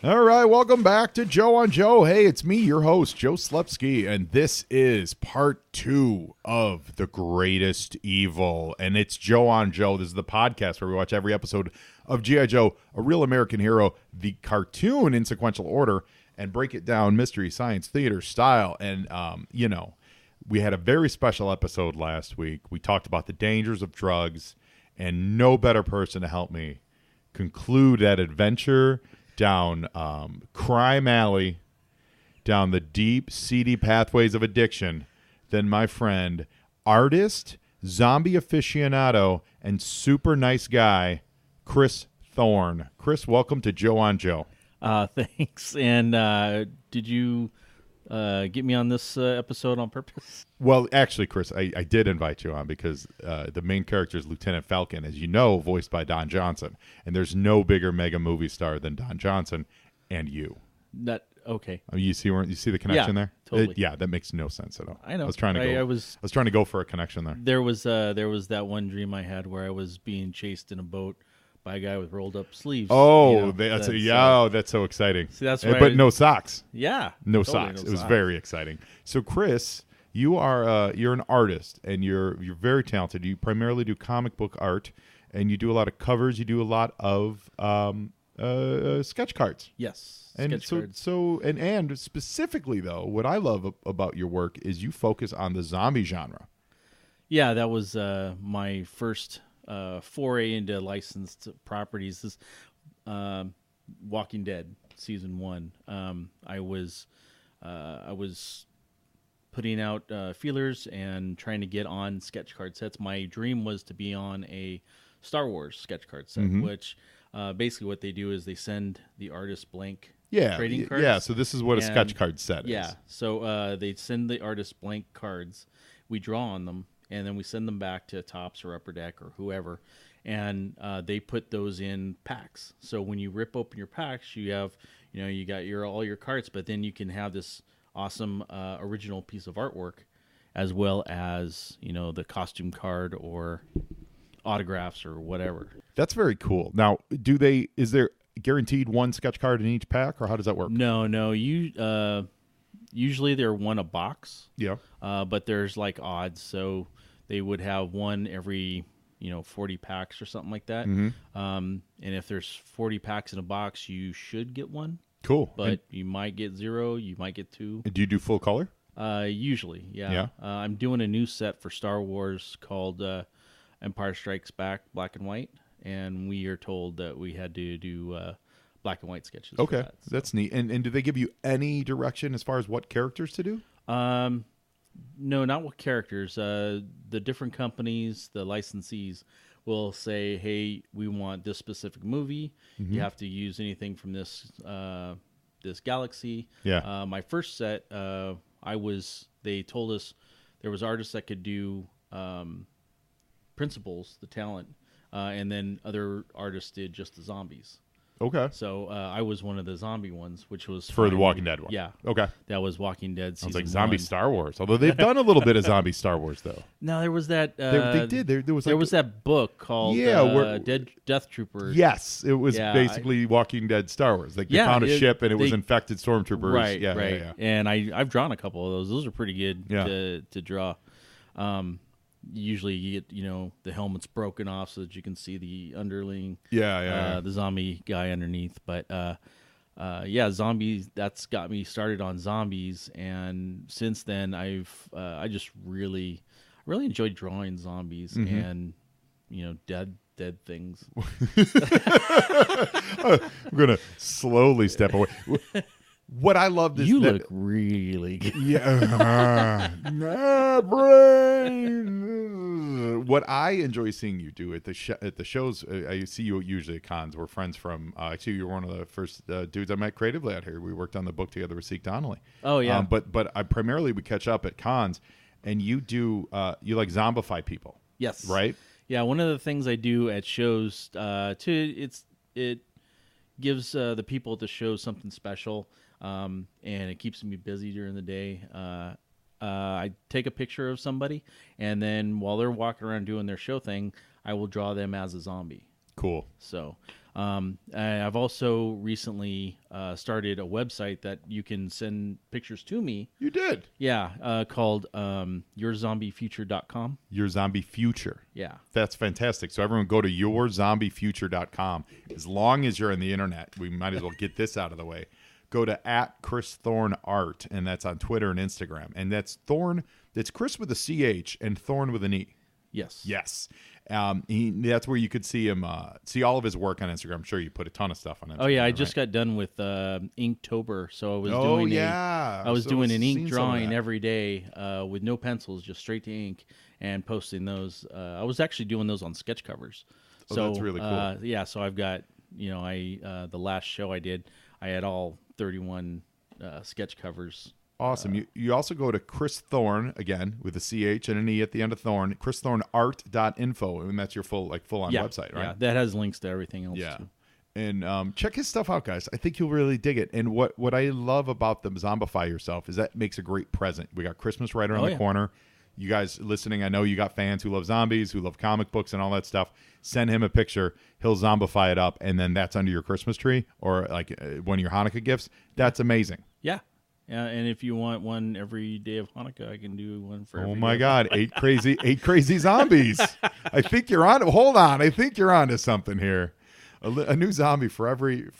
All right, welcome back to Joe on Joe. Hey, it's me, your host, Joe Slepsky, and this is part 2 of The Greatest Evil, and it's Joe on Joe. This is the podcast where we watch every episode of G.I. Joe, A Real American Hero, the cartoon in sequential order, and break it down mystery, science, theater style. And, we had a very special episode last week. We talked about the dangers of drugs, and no better person to help me conclude that adventure down crime alley, down the deep, seedy pathways of addiction than my friend, artist, zombie aficionado, and super nice guy, Chris Thorne. Chris, welcome to Joe on Joe. Thanks. And did you get me on this episode on purpose? Well, actually, Chris, I did invite you on because the main character is Lieutenant Falcon, as you know, voiced by Don Johnson. And there's no bigger mega movie star than Don Johnson and you. Okay. You see the connection there? Totally. That makes no sense at all. I know. I was trying to go for a connection there. There was that one dream I had where I was being chased in a boat by a guy with rolled up sleeves. Oh, that's so exciting. See, that's but no socks. Yeah. No totally socks. No it was socks. very exciting. So, Chris, you are you're an artist and you're very talented. You primarily do comic book art and you do a lot of covers. You do a lot of sketch cards. Yes. And sketch cards. And specifically though, what I love about your work is you focus on the zombie genre. Yeah, that was my first foray into licensed properties. This Walking Dead season 1. I was putting out feelers and trying to get on sketch card sets. My dream was to be on a Star Wars sketch card set, which basically what they do is they send the artist blank trading cards. Yeah, so this is what a sketch card set is. Yeah, so they send the artist blank cards. We draw on them, and then we send them back to Topps or Upper Deck or whoever, and they put those in packs. So when you rip open your packs, you have, you got all your cards, but then you can have this awesome original piece of artwork, as well as the costume card or autographs or whatever. That's very cool. Now, is there guaranteed one sketch card in each pack, or how does that work? No. Usually they're one a box. Yeah. But there's like odds, so they would have one every 40 packs or something like that. Mm-hmm. And if there's 40 packs in a box, you should get one. Cool. But you might get 0, you might get 2. Do you do full color? Usually, yeah. Yeah. I'm doing a new set for Star Wars called Empire Strikes Back, black and white, and we are told that we had to do black and white sketches. Okay, for that, so. That's neat. And do they give you any direction as far as what characters to do? No, not what characters. The different companies, the licensees, will say, "Hey, we want this specific movie. Mm-hmm. You have to use anything from this galaxy." Yeah. My first set, they told us there was artists that could do principals, the talent, and then other artists did just the zombies. Okay. So I was one of the zombie ones, which was For the Walking Dead one. Yeah. Okay. That was Walking Dead season Sounds like zombie 1. Star Wars. Although they've done a little bit of zombie Star Wars though. No, there was that. They did. There was that book called Death Troopers. Yes, it was Yeah, basically Walking Dead Star Wars. Like they found a ship and it was infected stormtroopers. Right. Yeah, right. Yeah. And I've drawn a couple of those. Those are pretty good Yeah. to draw. Usually you get the helmet's broken off so that you can see the underling. Yeah. The zombie guy underneath. But zombies. That's got me started on zombies, and since then I just really enjoyed drawing zombies and dead things. I'm gonna slowly step away. What I love is you look really good. Yeah, brain. What I enjoy seeing you do at the shows, I see you usually at cons. We're friends from. Actually, you're one of the first dudes I met creatively out here. We worked on the book together with Seek Donnelly. Oh yeah. But I primarily we catch up at cons, and you do you like zombify people. Yes. Right. Yeah. One of the things I do at shows it gives the people at the show something special. And it keeps me busy during the day. I take a picture of somebody, and then while they're walking around doing their show thing, I will draw them as a zombie. Cool. So I've also recently started a website that you can send pictures to me. You did. Yeah, called YourZombieFuture.com. Your Zombie Future. Yeah. That's fantastic. So everyone go to YourZombieFuture.com. As long as you're on the internet, we might as well get this out of the way. Go to @ChrisThorneArt, and that's on Twitter and Instagram. And that's Thorne. It's Chris with a CH and Thorne with an E. Yes. Yes. That's where you could see him, see all of his work on Instagram. I'm sure you put a ton of stuff on Instagram. Oh yeah, I just got done with Inktober, so I was doing I was doing an ink drawing every day with no pencils, just straight to ink, and posting those. I was actually doing those on sketch covers. So that's really cool. Yeah, so I've got the last show I did, I had all 31 sketch covers. Awesome. You also go to Chris Thorne, again, with a CH and an E at the end of Thorne, christhorneart.info, and that's your full on website, right? Yeah, that has links to everything else, too. And check his stuff out, guys. I think you'll really dig it. And what I love about the Zombify Yourself is that makes a great present. We got Christmas right around the corner. You guys listening, I know you got fans who love zombies, who love comic books and all that stuff. Send him a picture. He'll zombify it up, and then that's under your Christmas tree or like one of your Hanukkah gifts. That's amazing. Yeah. And if you want one every day of Hanukkah, I can do one for. Oh my God, 8 crazy zombies! I think you're on. Hold on, I think you're on to something here. A new zombie for every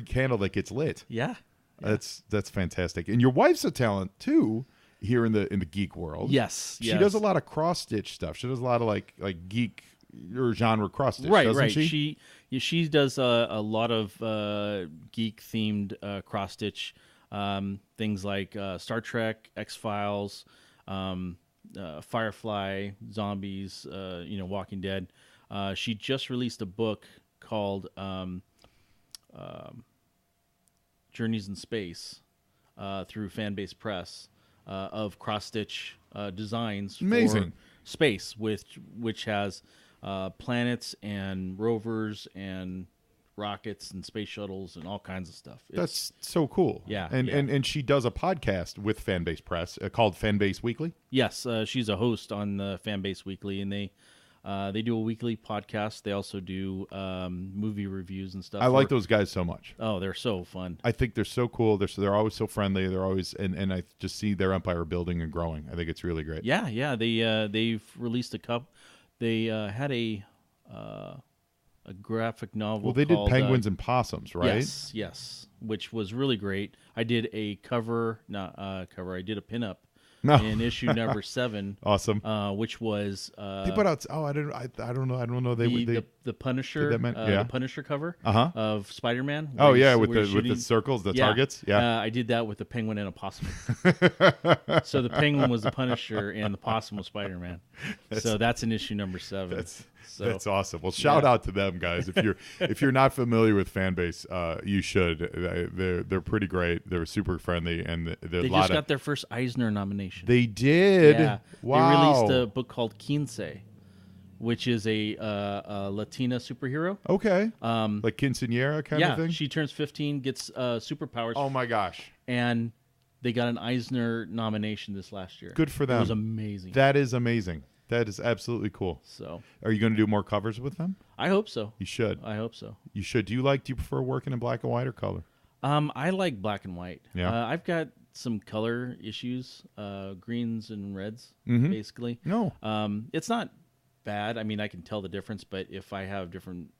candle that gets lit. Yeah. That's fantastic. And your wife's a talent too here in the geek world. Yes, she does a lot of cross stitch stuff. She does a lot of like geek or genre cross stitch. Right, doesn't right. She does a lot of geek themed cross stitch. Things like Star Trek, X-Files, Firefly, zombies, Walking Dead. She just released a book called Journeys in Space through Fanbase Press of cross-stitch designs Amazing. for space, which has planets and rovers and rockets and space shuttles and all kinds of stuff. That's so cool. Yeah, and she does a podcast with Fanbase Press called Fanbase Weekly. Yes, she's a host on the Fanbase Weekly, and they do a weekly podcast. They also do movie reviews and stuff. I like those guys so much. Oh, they're so fun. I think they're so cool. They're always so friendly. They're always and I just see their empire building and growing. I think it's really great. Yeah. They've released a cup. They had a graphic novel. Well, they did called, Penguins and Possums, right? Yes, which was really great. I did a cover. I did a pinup No. in issue number 7. Awesome. Which was they put out. Oh, I don't know. The Punisher. The Punisher cover of Spider-Man. Oh yeah, with the circles, the targets. Yeah. I did that with the penguin and a possum. So the penguin was the Punisher and the possum was Spider-Man. So that's in issue number 7. That's awesome. Well, shout out to them, guys. If you're not familiar with Fanbase, you should. They're pretty great. They're super friendly, and they just got their first Eisner nomination. They did. Yeah. Wow. They released a book called Quince, which is a Latina superhero. Okay. Like quinceañera kind of thing. Yeah. She turns 15, gets superpowers. Oh my gosh. And they got an Eisner nomination this last year. Good for them. It was amazing. That is amazing. That is absolutely cool. So, are you going to do more covers with them? I hope so. You should. I hope so. You should. Do you prefer working in black and white or color? I like black and white. Yeah. I've got some color issues, greens and reds, basically. No. It's not bad. I mean, I can tell the difference, but if I have different,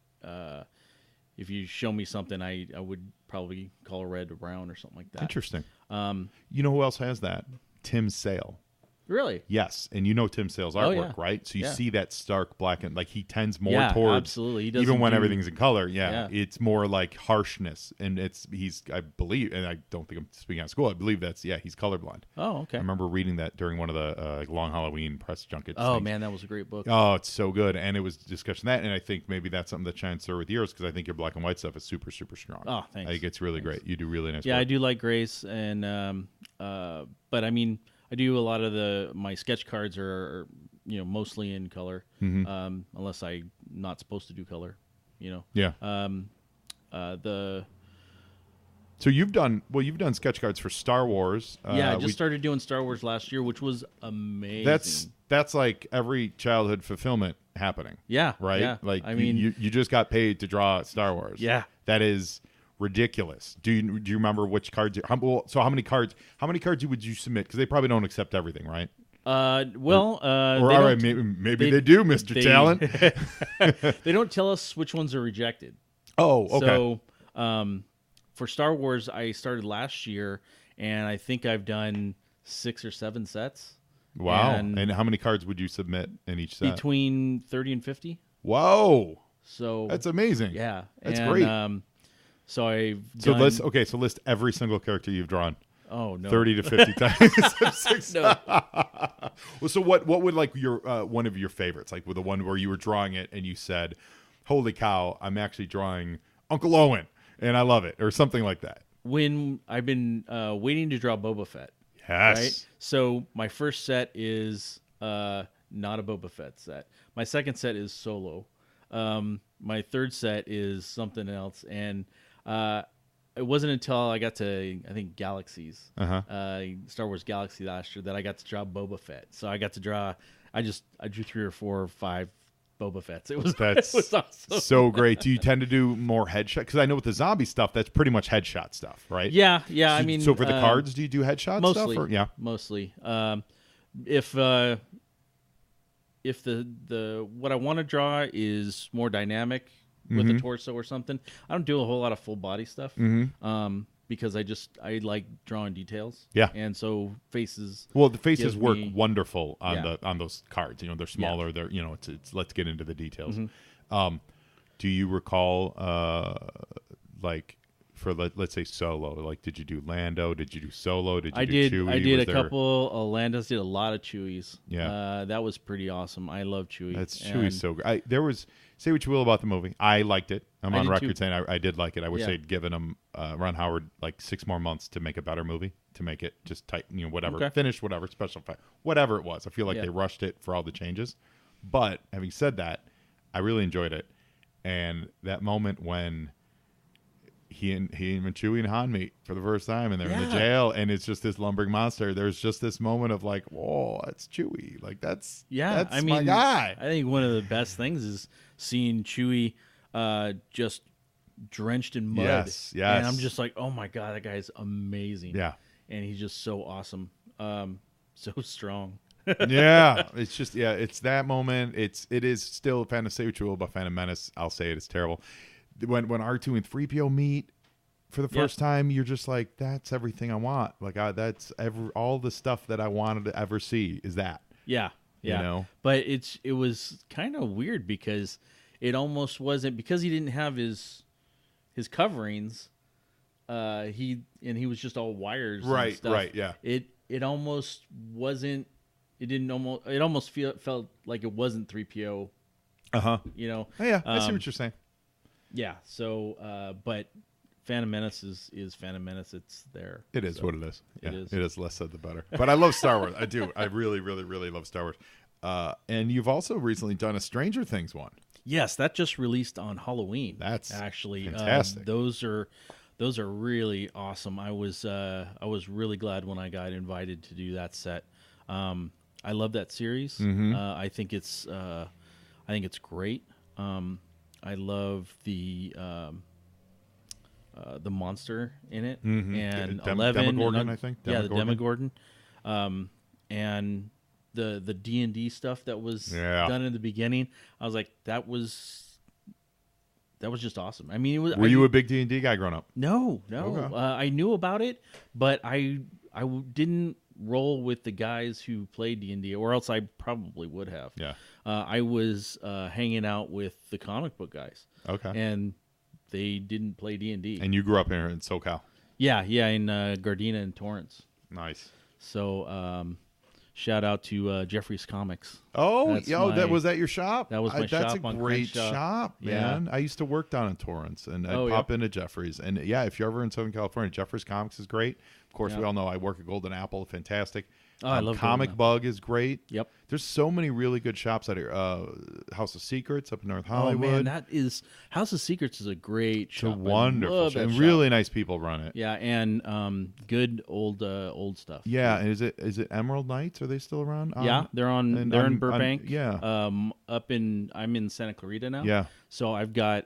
if you show me something, I would probably color red or brown or something like that. Interesting. You know who else has that? Tim Sale. Really? Yes, and you know Tim Sale's artwork, right? So you see that stark black and he tends more towards absolutely. He even when everything's in color. Yeah, it's more like harshness, and he's I believe, and I don't think I'm speaking out of school. I believe he's colorblind. Oh, okay. I remember reading that during one of the Long Halloween press junkets. Oh man, that was a great book. Oh, it's so good, and it was discussing that, and I think maybe that's something that shines through with yours because I think your black and white stuff is super super strong. Oh, thanks. I think it's really great. You do really nice. Yeah, work. I do like grays, and but I mean. I do a lot of my sketch cards are mostly in color, unless I'm not supposed to do color, Yeah. So you've done sketch cards for Star Wars. Yeah, I just started doing Star Wars last year, which was amazing. that's like every childhood fulfillment happening. Yeah. Right? Yeah. Like, I mean, you just got paid to draw Star Wars. Yeah. That is ridiculous. Do you remember which cards? How many cards would you submit? Because they probably don't accept everything, right? Well, Or all right, maybe they do, Mr. Talent. They don't tell us which ones are rejected. Oh, okay. So, for Star Wars, I started last year, and I think I've done 6 or 7 sets. Wow. And how many cards would you submit in each set? Between 30 and 50. Whoa. So that's amazing. Yeah. That's great. So I've so done... list every single character you've drawn. Oh no. 30 to 50 times. No. Well, so what would like your one of your favorites, like with the one where you were drawing it and you said, "Holy cow, I'm actually drawing Uncle Owen and I love it," or something like that? When I've been waiting to draw Boba Fett. Yes. Right? So my first set is not a Boba Fett set. My second set is Solo. My third set is something else, and it wasn't until I got to, I think, Galaxies, Star Wars Galaxy last year, that I got to draw Boba Fett. So I got to draw. I drew 3 or 4 or 5 Boba Fetts. It was awesome. So great. Do you tend to do more headshot? Because I know with the zombie stuff, that's pretty much headshot stuff, right? Yeah. I So, mean, so for the cards, do you do headshot mostly, stuff? Or? Yeah, mostly. If the what I want to draw is more dynamic with the torso or something, I don't do a whole lot of full body stuff. Because I like drawing details. Yeah. And so faces. Well, the faces give work me- wonderful on Yeah. on those cards. You know, they're smaller. They're it's let's get into the details. Do you recall like for let's say Solo? Like, did you do Lando? Did you do Solo? Did you do Chewie? I did Was a there- couple of Landos. Did a lot of Chewies. Yeah. That was pretty awesome. I love Chewie. That's And Chewie's so great. There was, say what you will about the movie, I liked it. I'm I on did record too. saying I did like it. I wish Yeah. they'd given him Ron Howard like 6 more months to make a better movie, to make it just tight, whatever, Okay. finished, whatever, special effect, whatever it was. I feel like Yeah. they rushed it for all the changes. But having said that, I really enjoyed it. And that moment when he and Chewie and Han meet for the first time, and they're in the Yeah. jail, and it's just this lumbering monster. There's just this moment of like, whoa, that's Chewie. Like that's Yeah, I mean, my guy. I think one of the best things is seeing Chewie just drenched in mud. Yes. And I'm just like, oh my god, that guy's amazing. Yeah. And he's just so awesome, so strong. Yeah, it's just it's that moment. It is still Fantasy Ritual, but Phantom Menace, I'll say it's terrible. When R2 and 3PO meet for the first time, you're just like, that's everything I want. Like that's all the stuff that I wanted to ever see is that. Yeah. You know? But it was kind of weird because it almost wasn't, because he didn't have his coverings. He was just all wires. Right, and stuff. right, yeah. It almost wasn't. It almost felt like it wasn't 3PO. You know. Oh, yeah, I see what you're saying. Yeah. So, but Phantom Menace is Phantom Menace. It's there. It is what it is. Yeah, It is. It is. Less said the better. But I love Star Wars. I do. I really, really, really love Star Wars. And you've also recently done a Stranger Things one. Yes, that just released on Halloween. That's actually fantastic. Those are really awesome. I was really glad when I got invited to do that set. I love that series. I think it's great. I love the monster in it, and 11 Demogorgon, I think. Yeah, the Demogorgon, and the D&D stuff that was done in the beginning. I was like, that was just awesome. I mean, it was. Were you a big D&D guy growing up? No. Okay. I knew about it, but I didn't roll with the guys who played D&D, or else I probably would have. Yeah. I was hanging out with the comic book guys. Okay. And they didn't play D&D. And you grew up here in SoCal. Yeah, in Gardena and Torrance. Nice. So, shout out to Jeffrey's Comics. Oh, That's that was at your shop. That was my That's shop a on great Crenshaw. shop, man. Yeah. I used to work down in Torrance, and I'd pop into Jeffrey's. And yeah, if you're ever in Southern California, Jeffrey's Comics is great. Of course, we all know I work at Golden Apple. Fantastic. Oh, I love Comic Golden Apple. Bug is great. Yep. There's so many really good shops out here. House of Secrets up in North Oh Hollywood. man, that is House of Secrets is a great It's a shop. I wonderful love shop. that And shop. really nice people run it. Yeah, and good old stuff. Yeah, and is it Emerald Knights? Are they still around? Yeah, they're and they're in on- Burbank. yeah. I'm in Santa Clarita now. Yeah. So I've got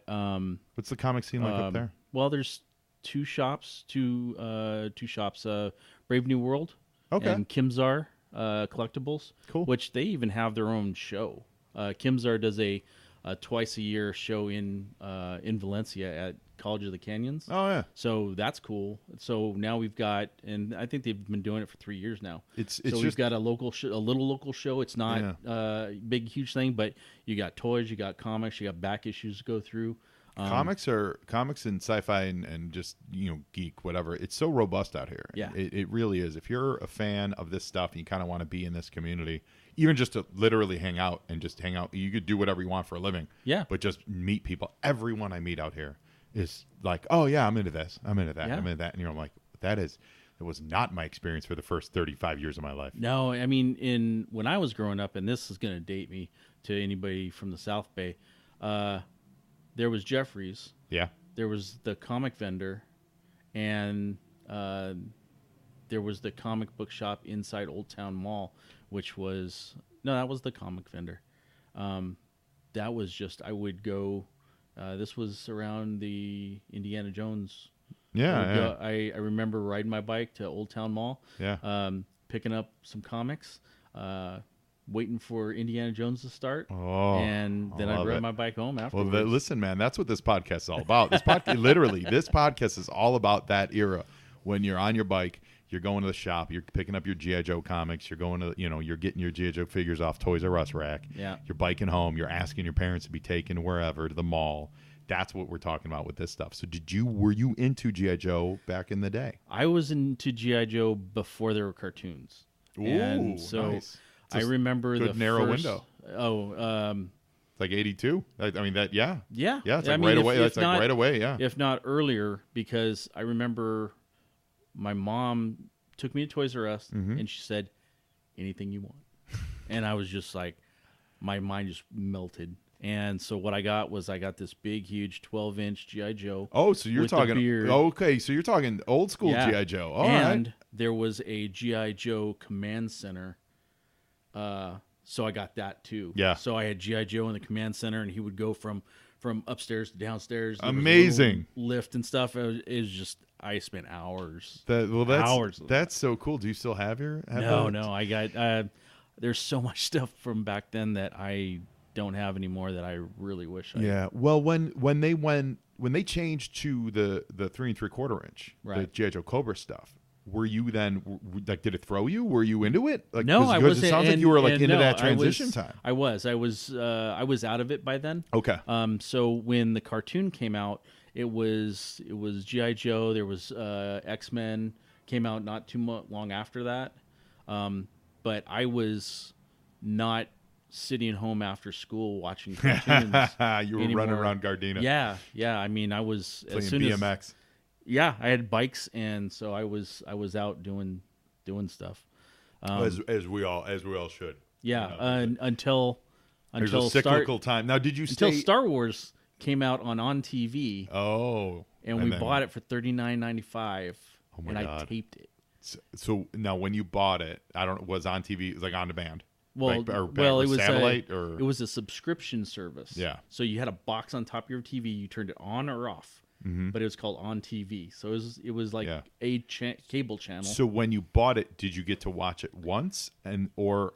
What's the comic scene like up there? well, there's two shops, Brave New World, Okay. and Kimzar Collectibles. Cool. Which they even have their own show. Kimzar does a twice a year show in Valencia at College of the Canyons. Oh yeah. So that's cool. So now we've got, and I think they've been doing it for 3 years now. It's So we've just got a little local show. It's not big, huge thing, but you got toys, you got comics, you got back issues to go through. comics and sci-fi and just geek whatever. It's so robust out here. Yeah. It really is. If you're a fan of this stuff and you kind of want to be in this community, even just to literally hang out, you could do whatever you want for a living. Yeah. But just meet people. Everyone I meet out here is like, oh yeah, I'm into this, I'm into that, Yeah. I'm into that, and I'm like, that was not my experience for the first 35 years of my life. No, I mean, when I was growing up, and this is going to date me to anybody from the South Bay, there was Jeffrey's, Yeah. there was the comic vendor, and there was the comic book shop inside Old Town Mall, which was that was the comic vendor. That was just, I would go. This was around the Indiana Jones. Yeah. I remember riding my bike to Old Town Mall. Yeah. Picking up some comics, waiting for Indiana Jones to start, Oh, and then I I'd love ride it. my bike home Well, afterwards. listen, man, that's what this podcast is all about. This podcast, literally, this podcast is all about that era when you're on your bike, you're going to the shop, you're picking up your G.I. Joe comics, you're going to, you're getting your G.I. Joe figures off Toys R Us rack. Yeah. You're biking home, you're asking your parents to be taken wherever, to the mall. That's what we're talking about with this stuff. So were you into G.I. Joe back in the day? I was into G.I. Joe before there were cartoons. Ooh, And so nice. I remember good the narrow first, window. Oh, Like 82? I mean, that, yeah. yeah. Yeah, it's I like mean, right if- away. if That's like not- right away, yeah. If not earlier, because I remember my mom took me to Toys R Us, Mm-hmm. and she said, anything you want. And I was just like, my mind just melted. And so what I got was this big, huge 12-inch G.I. Joe. Oh, so you're with the talking beard. okay, so you're talking old school Yeah. G.I. Joe. All right. And there was a G.I. Joe command center. So I got that too. Yeah. So I had G.I. Joe in the command center, and he would go from upstairs to downstairs. There was a Amazing. little lift and stuff. It was just, I spent hours. That's hours of that's so cool. Do you still have No, those? no. I got, there's so much stuff from back then that I don't have anymore that I really wish I Yeah. Well, when they changed to the 3 3/4 inch, the Right. G.I. Joe Cobra stuff, were you then like? Did it throw you? Were you into it? Like, No, I because wasn't. It sounds like you were like and into no, that transition time. I was out of it by then. Okay. So when the cartoon came out, it was G.I. Joe. There was X-Men came out not too long after that. But I was not sitting home after school watching cartoons. You were anymore. running around Gardena. Yeah. I mean, I was Playing as soon BMX. I had bikes, and so I was out doing stuff. as we all should. Yeah, You know, until there's a cyclical time. Now, did you until stay? Star Wars came out on TV, Oh, and we then- bought it for $39.95, Oh my and I God. taped it. So now, when you bought it, I don't. Was on TV. It was like on demand. Well, Like, or it was satellite a, or it was a subscription service. Yeah. So you had a box on top of your TV. You turned it on or off, but it was called On TV. So it was like Yeah. a cable channel. So when you bought it, did you get to watch it once or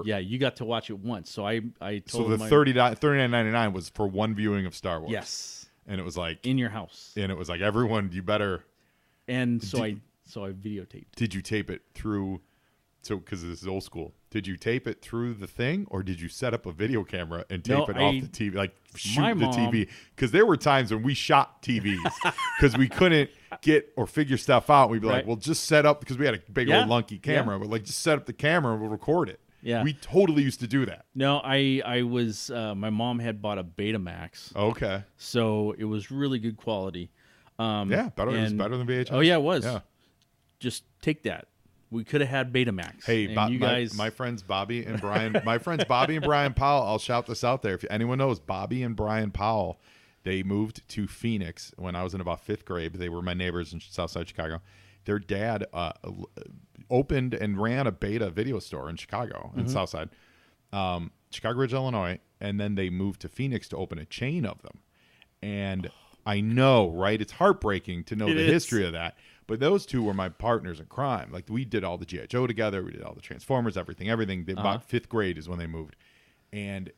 yeah, you got to watch it once. So I so told the my $39.99 was for one viewing of Star Wars. yes And it was like in your house, everyone, you better. and so I videotaped. Did you tape it through? So because this is old school, did you tape it through the thing, or did you set up a video camera and tape No, it off the TV, like shoot my the mom- TV? Because there were times when we shot TVs because we couldn't get or figure stuff out. We'd be like, Right. well, just set up, because we had a big Yeah. old lunky camera. But like, just set up the camera and we'll record it. Yeah. We totally used to do that. No, I was my mom had bought a Betamax, Okay. so it was really good quality. Yeah, better. It was and- better than VHS. Oh yeah, it was. Yeah. just take that. We could have had Betamax. Hey, and you guys, my friends Bobby and Brian, Powell. I'll shout this out there. If anyone knows Bobby and Brian Powell, they moved to Phoenix when I was in about 5th grade. They were my neighbors in Southside Chicago. Their dad opened and ran a Beta video store in Chicago, in Southside, Chicago Ridge, Illinois, and then they moved to Phoenix to open a chain of them. And I know, right? It's heartbreaking to know the history of that. But those two were my partners in crime. Like, we did all the G.I. Joe together. We did all the Transformers, everything. They, about 5th grade is when they moved. And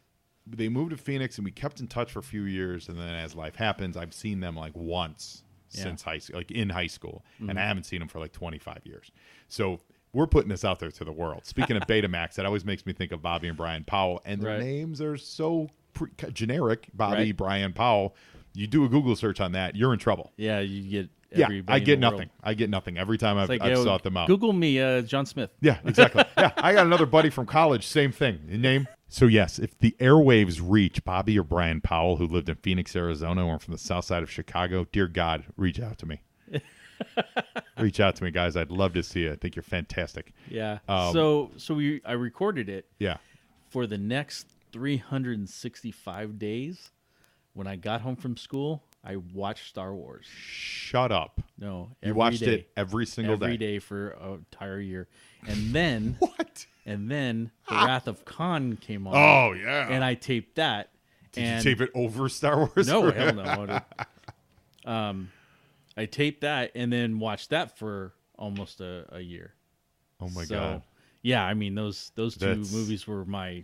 they moved to Phoenix, and we kept in touch for a few years. And then as life happens, I've seen them like once since high school, like in high school. And I haven't seen them for like 25 years. So we're putting this out there to the world. Speaking of Betamax, that always makes me think of Bobby and Brian Powell. And their names are so generic. Bobby, Brian Powell. You do a Google search on that, you're in trouble. Yeah, you get I get nothing. I get nothing every time I've sought them out. Google me, John Smith. Yeah, exactly. Yeah, I got another buddy from college, same thing. Name? So yes, if the airwaves reach Bobby or Brian Powell, who lived in Phoenix, Arizona, or from the south side of Chicago, dear God, reach out to me. Reach out to me, guys. I'd love to see you. I think you're fantastic. Yeah. I recorded it. Yeah. For the next 365 days, when I got home from school, I watched Star Wars. Shut up. No, you watched it every single day. Every day for an entire year. And then what? And then The Wrath of Khan came on. Oh, yeah. And I taped that. Did you tape it over Star Wars? No, hell no. I taped that and then watched that for almost a year. Oh my God. Yeah, I mean those two movies were my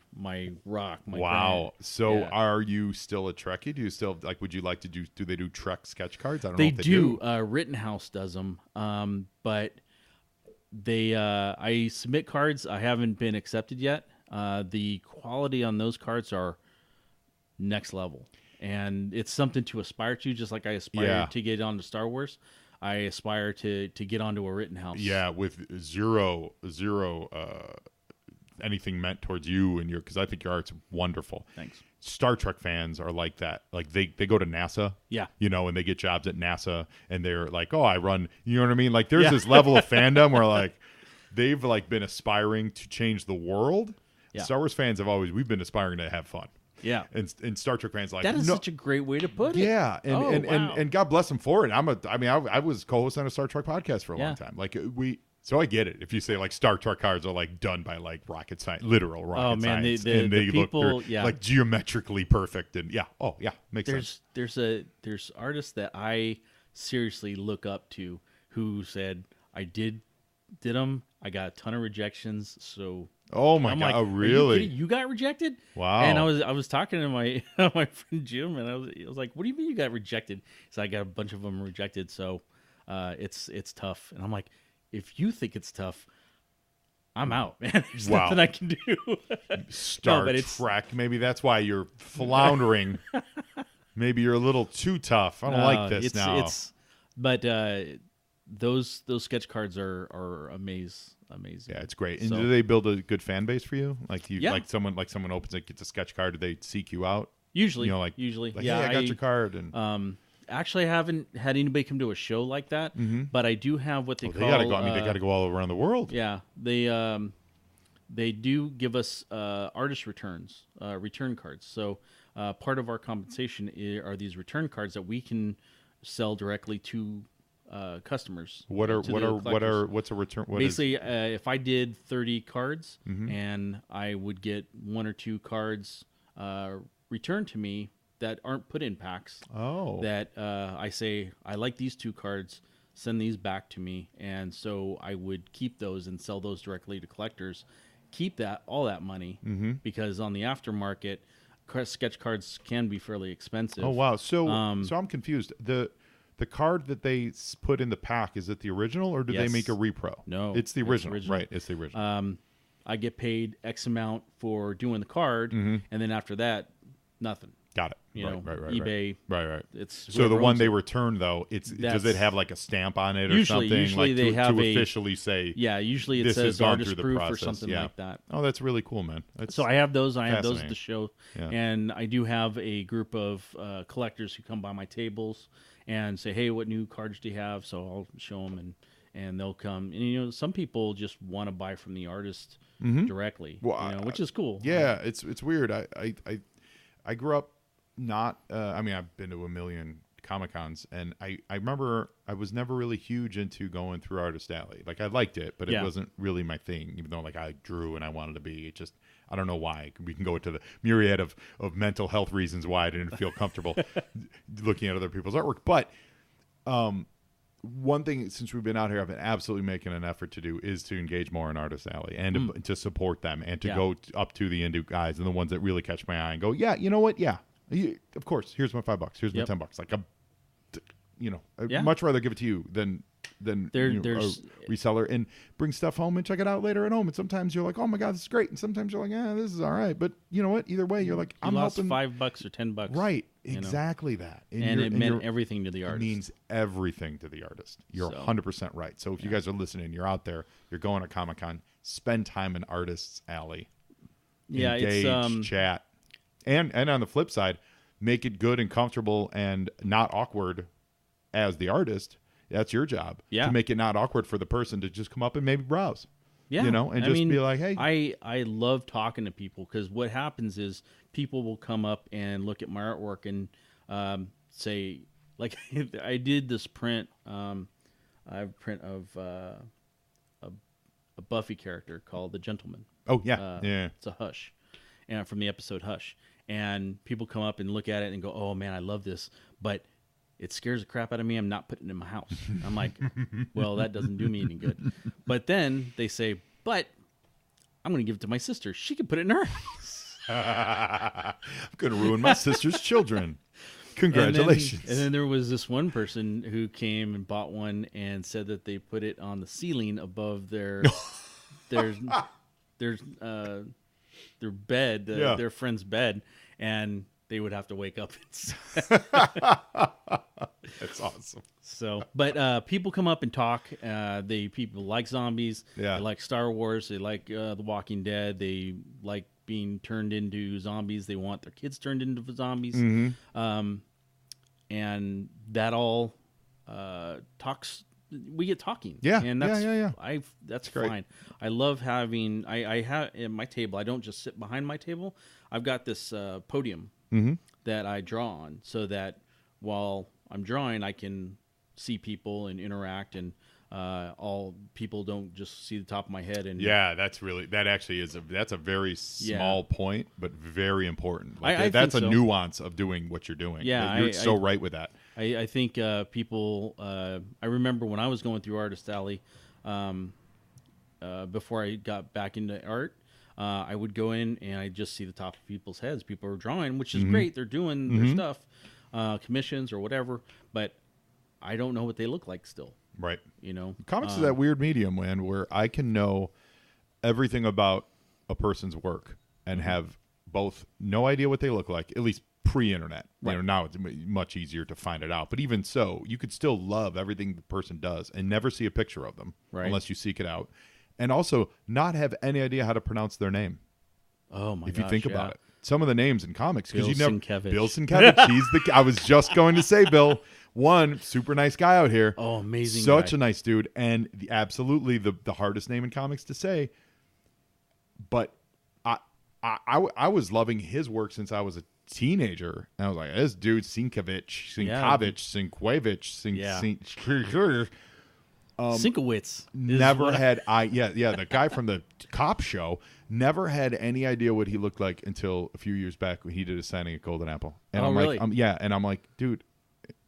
rock. Wow. So are you still a Trekkie? Do you still would you like to do they do Trek sketch cards? I don't know if they do. Rittenhouse does them. But I submit cards. I haven't been accepted yet. The quality on those cards are next level. And it's something to aspire to, just like I aspire to get onto Star Wars. I aspire to get onto a Rittenhouse. Yeah, with zero anything meant towards you and because I think your art's wonderful. Thanks. Star Trek fans are like that. Like they go to NASA, and they get jobs at NASA, and they're like, oh, I run. You know what I mean? Like there's this level of fandom where like they've been aspiring to change the world. Yeah. Star Wars fans we've been aspiring to have fun. Yeah, and Star Trek fans that is such a great way to put it. Yeah, and God bless them for it. I was co-host on a Star Trek podcast for a long time. So I get it. If you say Star Trek cards are done by rocket science, literal rocket science, and they people, look geometrically perfect, and makes sense. There's artists that I seriously look up to who said I did them. I got a ton of rejections, so. Oh my God! Really? You got rejected? Wow! And I was talking to my my friend Jim, and I was like, "What do you mean you got rejected?" So I got a bunch of them rejected. So it's tough, and I'm like, if you think it's tough, I'm out, man. There's nothing I can do. Star Trek. Maybe that's why you're floundering. Maybe you're a little too tough. I don't like this now. But those sketch cards are amazing. Yeah, it's great. And do they build a good fan base for you? Like someone opens it, gets a sketch card. Do they seek you out? Usually, usually. Hey, I got your card. And actually, I haven't had anybody come to a show like that. Mm-hmm. But I do have what they call. They got to go all around the world. Yeah, they do give us artist returns, return cards. So part of our compensation are these return cards that we can sell directly to. Customers. What's a return? Basically, if I did 30 cards and I would get 1 or 2 cards returned to me that aren't put in packs. Oh. That I say I like these 2 cards, send these back to me, and so I would keep those and sell those directly to collectors. Keep all that money because on the aftermarket, sketch cards can be fairly expensive. Oh wow! So I'm confused. The card that they put in the pack, is it the original or do they make a repro? No. It's the original. Right, it's the original. I get paid X amount for doing the card, and then after that, nothing. Got it. Right, eBay. Right. It's so the one they return though, does it have a stamp on it or something? Usually they have to officially say. Yeah, usually it says artist proof or something like that. Oh, that's really cool, man. So I have those. I have those at the show, and I do have a group of collectors who come by my tables and say, "Hey, what new cards do you have?" So I'll show them, and they'll come. And some people just want to buy from the artist directly, Well, which is cool. Yeah, it's weird. I grew up not. I mean, I've been to a million Comic-Cons, and I remember I was never really huge into going through Artist Alley. Like I liked it, but it wasn't really my thing. Even though like I drew and I wanted to be, it just I don't know why. We can go into the myriad of mental health reasons why I didn't feel comfortable looking at other people's artwork. But one thing since we've been out here, I've been absolutely making an effort to do is to engage more in Artist Alley and to support them and to go up to the indie guys and the ones that really catch my eye and go, yeah, you know what? Yeah, of course. Here's my $5. Here's my $10. Like I'd much rather give it to you than there's a reseller and bring stuff home and check it out later at home. And sometimes you're like, oh my God, this is great. And sometimes you're like, yeah, this is all right. But you know what? Either way, you're like, I'm lost helping. $5 or $10. Right. Exactly that. And it meant everything to the artist. It means everything to the artist. You're 100% right. So if you guys are listening, you're out there, you're going to Comic-Con, spend time in Artist's Alley. Yeah, engage, chat. And on the flip side, make it good and comfortable and not awkward as the artist. That's your job. Yeah. To make it not awkward for the person to just come up and maybe browse. Yeah. And just be like, hey. I love talking to people because what happens is people will come up and look at my artwork and say, like, I did this print. I have a print of a Buffy character called the Gentleman. Oh, yeah. It's a Hush. And from the episode Hush. And people come up and look at it and go, oh, man, I love this. But it scares the crap out of me. I'm not putting it in my house. I'm like, well, that doesn't do me any good. But then they say, but I'm going to give it to my sister. She can put it in her house. I'm going to ruin my sister's children. Congratulations. And then there was this one person who came and bought one and said that they put it on the ceiling above their bed, their friend's bed, and they would have to wake up. That's awesome. So, but people come up and talk. People like zombies. Yeah. They like Star Wars. They like The Walking Dead. They like being turned into zombies. They want their kids turned into zombies. Mm-hmm. And that all talks. We get talking. Yeah. And that's That's fine. great. I love having. I have at my table. I don't just sit behind my table. I've got this podium. Mm-hmm. That I draw on, so that while I'm drawing, I can see people and interact, and all people don't just see the top of my head. And that's a very small point, but very important. Like, that's a nuance of doing what you're doing. Yeah, you're so right with that. I think people. I remember when I was going through Artist Alley, before I got back into art. I would go in and I just see the top of people's heads. People are drawing, which is great. They're doing their stuff, commissions or whatever. But I don't know what they look like still. Right. Comics is that weird medium, man, where I can know everything about a person's work and have both no idea what they look like, at least pre-internet. Right. Now it's much easier to find it out. But even so, you could still love everything the person does and never see a picture of them unless you seek it out. And also not have any idea how to pronounce their name. Oh my! If you think about it, some of the names in comics, because Bill Sienkiewicz. Bill Sienkiewicz. He's I was just going to say Bill. One super nice guy out here. Oh, amazing! Such a nice dude, and absolutely the hardest name in comics to say. But I was loving his work since I was a teenager, and I was like, this dude Sienkiewicz. Sienkiewicz never had the guy from the cop show never had any idea what he looked like until a few years back when he did a signing at Golden Apple. And I'm really? Like, and I'm like, dude,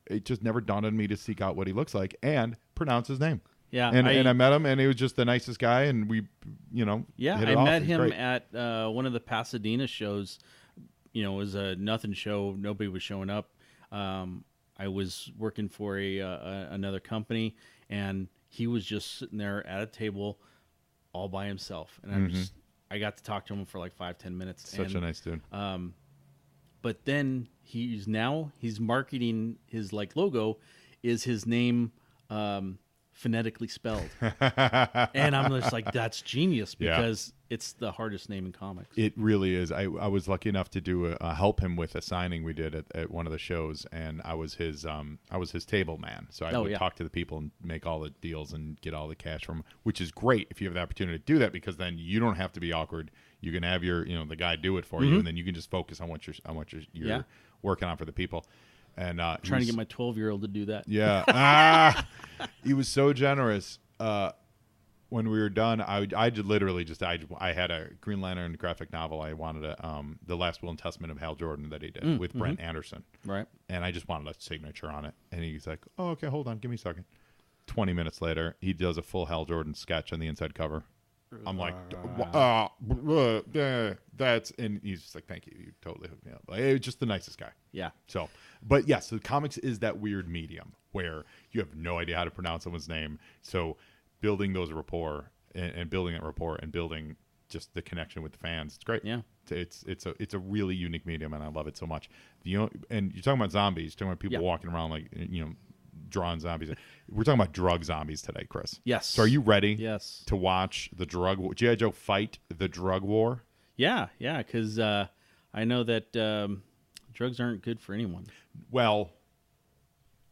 it just never dawned on me to seek out what he looks like and pronounce his name. Yeah, and I met him, and he was just the nicest guy, and we, hit it off. Met him at one of the Pasadena shows. It was a nothing show. Nobody was showing up. I was working for another company, and he was just sitting there at a table all by himself. And I got to talk to him for like 5-10 minutes. Such a nice dude. But then he's marketing his logo is his name phonetically spelled. And I'm just like, that's genius, because It's the hardest name in comics. It really is. I was lucky enough to do help him with a signing we did at one of the shows, and I was his table man. So I would talk to the people and make all the deals and get all the cash from, which is great if you have the opportunity to do that, because then you don't have to be awkward. You can have your the guy do it for you, and then you can just focus on what you're working on for the people. And trying to get my 12-year-old to do that. Yeah, he was so generous. When we were done, I had a Green Lantern graphic novel. I wanted the Last Will and Testament of Hal Jordan that he did with Brent Anderson. Right. And I just wanted a signature on it. And he's like, "Oh, okay, hold on, give me a second." 20 minutes later, he does a full Hal Jordan sketch on the inside cover. I'm like, that's, and he's just like, "Thank you, you totally hooked me up." Like, he was just the nicest guy. Yeah. So, but yes, so comics is that weird medium where you have no idea how to pronounce someone's name. So building those rapport and building that rapport and building just the connection with the fans, it's great. Yeah. It's a really unique medium, and I love it so much. And you're talking about zombies, you're talking about people walking around like, drawing zombies. We're talking about drug zombies today, Chris. Yes. So are you ready? Yes. To watch the G.I. Joe fight the drug war? Yeah, because I know that drugs aren't good for anyone. Well,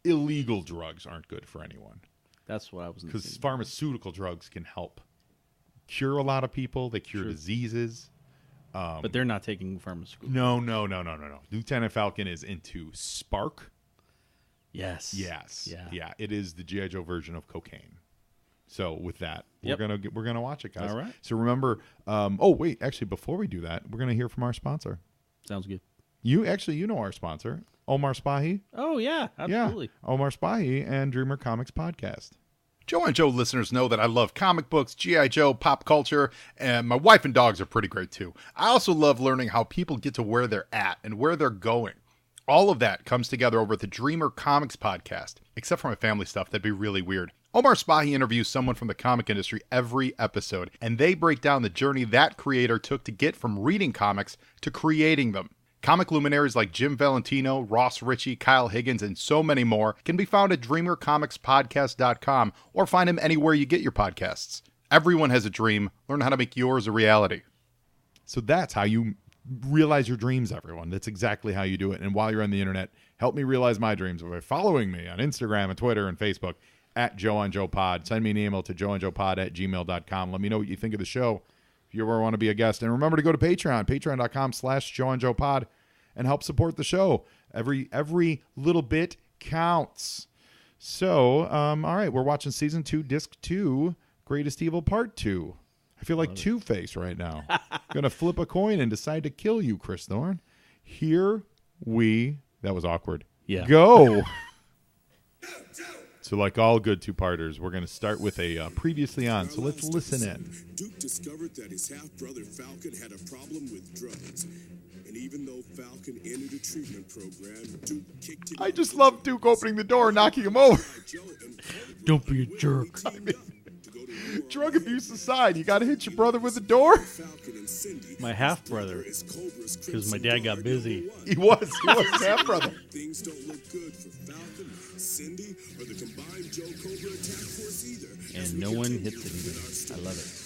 illegal drugs aren't good for anyone. That's what I was. Because pharmaceutical drugs can help cure a lot of people. They cure diseases. But they're not taking pharmaceutical. No. Lieutenant Falcon is into Spark. Yes. Yeah. It is the G.I. Joe version of cocaine. So with that, we're gonna watch it, guys. All right. So remember. Actually, before we do that, we're gonna hear from our sponsor. Sounds good. You know our sponsor, Omar Spahi. Oh yeah, absolutely. Yeah, Omar Spahi and Dreamer Comics Podcast. Joe and Joe listeners know that I love comic books, G.I. Joe, pop culture, and my wife and dogs are pretty great too. I also love learning how people get to where they're at and where they're going. All of that comes together over at the Dreamer Comics Podcast, except for my family stuff. That'd be really weird. Omar Spahi interviews someone from the comic industry every episode, and they break down the journey that creator took to get from reading comics to creating them. Comic luminaries like Jim Valentino, Ross Ritchie, Kyle Higgins, and so many more can be found at DreamerComicsPodcast.com or find them anywhere you get your podcasts. Everyone has a dream. Learn how to make yours a reality. So that's how you realize your dreams, everyone. That's exactly how you do it. And while you're on the internet, help me realize my dreams by following me on Instagram and Twitter and Facebook at JoeOnJoePod. Send me an email to joeandjoepod@gmail.com. Let me know what you think of the show. If you ever want to be a guest. And remember to go to Patreon, patreon.com/JoeandJoePod, and help support the show. Every little bit counts. So, all right, we're watching Season 2, Disc 2, Greatest Evil Part 2. I feel like Two-Face right now. Going to flip a coin and decide to kill you, Chris Thorne. That was awkward. Yeah. Go. So like all good two-parters, we're going to start with a previously on. So let's listen in. Duke discovered that his half-brother Falcon had a problem with drugs. And even though Falcon entered a treatment program, Duke kicked him I just love Duke opening the door and knocking him over. Don't be a jerk. Drug abuse aside, you got to hit your brother with the door? My half-brother, because my dad got busy. He was half-brother. Things don't look good for Falcon, Cindy, or the combined Joe Cobra attack force either. And no one hits anything. I love it.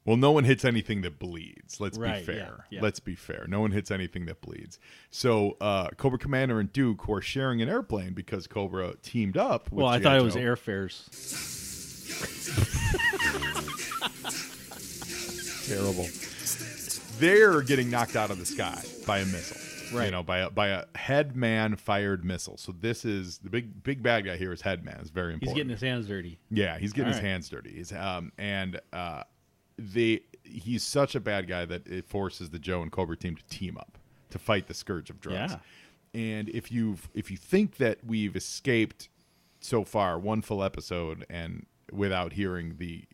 Well, no one hits anything that bleeds. Let's be fair. Yeah, yeah. Let's be fair. No one hits anything that bleeds. So Cobra Commander and Duke, who are sharing an airplane because Cobra teamed up with I G.I. thought it Joe. was airfares. Terrible. They're getting knocked out of the sky by a missile. Right. By a Headman fired missile. So this is the big bad guy here is Headman. It's very important. He's getting his hands dirty. Yeah, he's getting his hands dirty. He's such a bad guy that it forces the Joe and Cobra team to team up to fight the scourge of drugs. Yeah. And if you think that we've escaped so far one full episode and without hearing the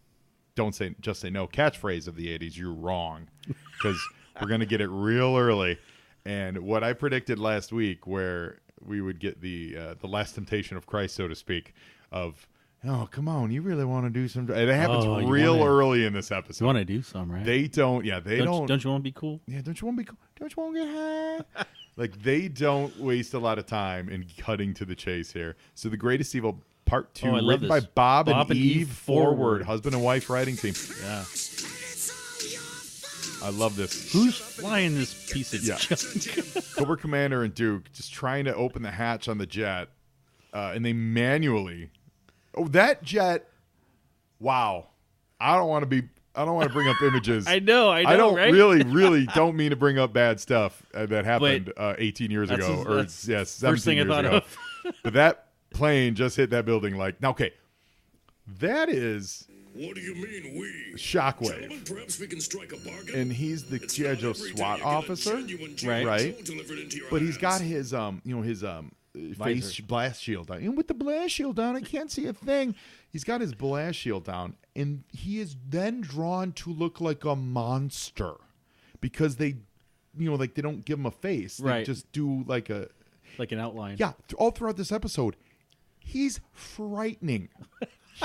just say no catchphrase of the 80s, you're wrong, because we're going to get it real early. And what I predicted last week, where we would get the last temptation of Christ, so to speak, of, oh, come on, you really want to do some... It happens early in this episode. You want to do some, right? They don't, yeah, they don't... Don't you want to be cool? Yeah, don't you want to be cool? Don't you want to get high? Like, they don't waste a lot of time in cutting to the chase here. So the Greatest Evil Part 2, Oh, I love written by this. Bob and Bob and Eve Eve Forward, Forward. husband and wife writing team. Yeah. I love this. Who's flying this piece of Yeah. junk? Cobra Commander and Duke just trying to open the hatch on the jet, and they manually. Oh, that jet! Wow, I don't want to bring up images. I know, I don't right? really don't mean to bring up bad stuff that happened But 18 years that's ago, his- or that's yes, first 17 thing I years thought ago. of. But that plane just hit that building. Like, now, okay, that is What do you mean we? Shockwave, Gentlemen, perhaps we can strike a bargain. and he's the It's G.I. not Joe every day SWAT you get a officer, genuine Right. right? Joe delivered into your But he's got hands. his face Visor. blast shield down. And with the blast shield down, I can't see a thing. He's got his blast shield down, and he is then drawn to look like a monster because they, like they don't give him a face. They Right. just do like a Like an outline. yeah. All throughout this episode, he's frightening.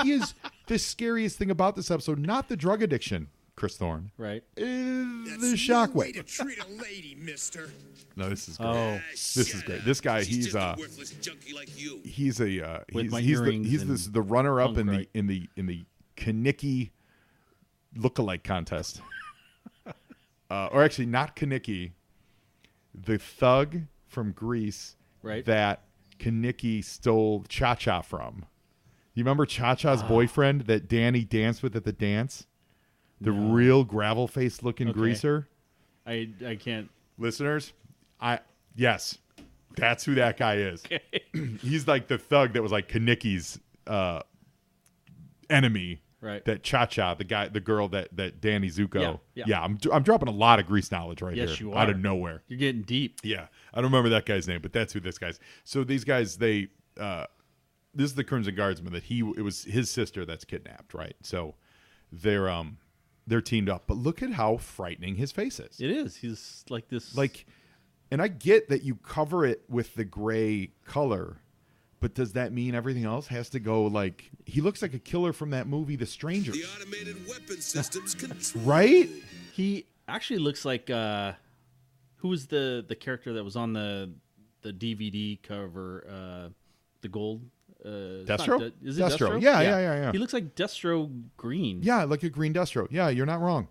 He is the scariest thing about this episode. Not the drug addiction, Chris Thorne. Right. Is the That's no way shockwave. to treat a lady, mister. No, this is great. Oh. This is great. This guy, She's he's just a worthless junkie like you. he's a With my he's earrings and the runner up punk, right? in the Kaniki lookalike contest. Or actually not Kaniki, the thug from Greece Right. that Kaniki stole Cha-Cha from. You remember Cha-Cha's boyfriend that Danny danced with at the dance? The real gravel face looking Okay. greaser? I can't. Listeners, yes, that's who that guy is. He's like the thug that was like Kaniki's enemy. Right. That Cha-Cha, the girl that Danny Zuko. Yeah. I'm dropping a lot of Grease knowledge right Yes, here you out are. of nowhere. You're getting deep. Yeah, I don't remember that guy's name, but that's who this guy's. So these guys, this is the Crimson Guardsman that it was his sister that's kidnapped, right? So they're teamed up, but look at how frightening his face is. It is. He's like this. And I get that you cover it with the gray color, but does that mean everything else has to go like he looks like a killer from that movie, The Strangers, The automated weapon systems control. right? he actually looks like who was the character that was on the DVD cover? The gold. It's not Destro? Is it Destro. Destro? Yeah. He looks like Destro green. Yeah, like a green Destro. Yeah, you're not wrong.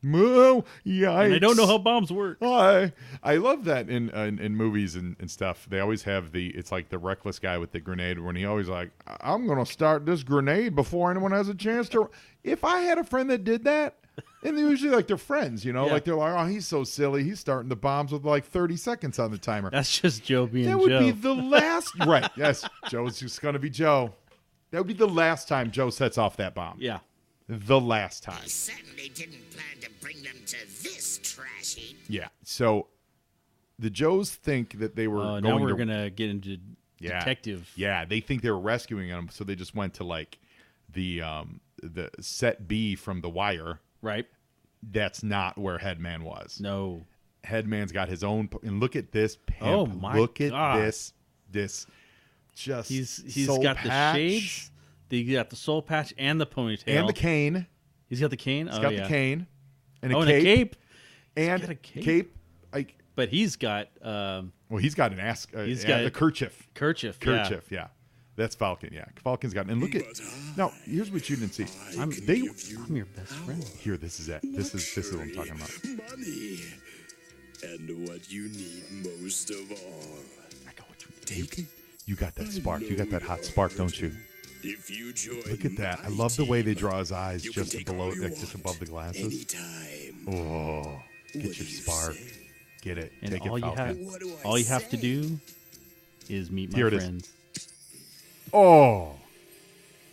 Moo, yikes. And I don't know how bombs work. I love that in movies and stuff. They always have it's like the reckless guy with the grenade when he always like, I'm going to start this grenade before anyone has a chance to. If I had a friend that did that, and they're usually like they're friends, Yeah. like they're like, oh, he's so silly. He's starting the bombs with like 30 seconds on the timer. That's just Joe being That would Joe. be the last. Right. Yes. Joe's just going to be Joe. That would be the last time Joe sets off that bomb. Yeah. The last time. Certainly didn't plan to bring them to this trash heap. Yeah. So the Joes think that they were Now going we're to. gonna get into detective. Yeah, they think they were rescuing him, so they just went to like the set B from The Wire. Right. That's not where Headman was. No. Headman's got his own. And look at this pimp. Oh, my Look at God. this. Just He's soul got patch the shades. He got the soul patch and the ponytail and the cane. He's got the cane. He's Oh got yeah. the cane and Oh, a and a cape. and got a cape? Like, But he's got well, he's got an ass. He's got a kerchief. kerchief. Kerchief, yeah. That's Falcon, yeah. Falcon's got, and look at now. Here's what you didn't see. I'm your best friend. Here, this is it. This is what I'm talking about. Money. And what you need most of all. I got what you Take it. You got that spark. You got that hot spark, don't you? If you join Look at that. I my love the way they team, draw his eyes you can just take below, all you like just want, above the glasses. anytime. Oh, What get do your you spark. say? Get it. And Take all it, you Falcon. have, What do I all you have to say? do, is meet my Here it is. friends. Oh.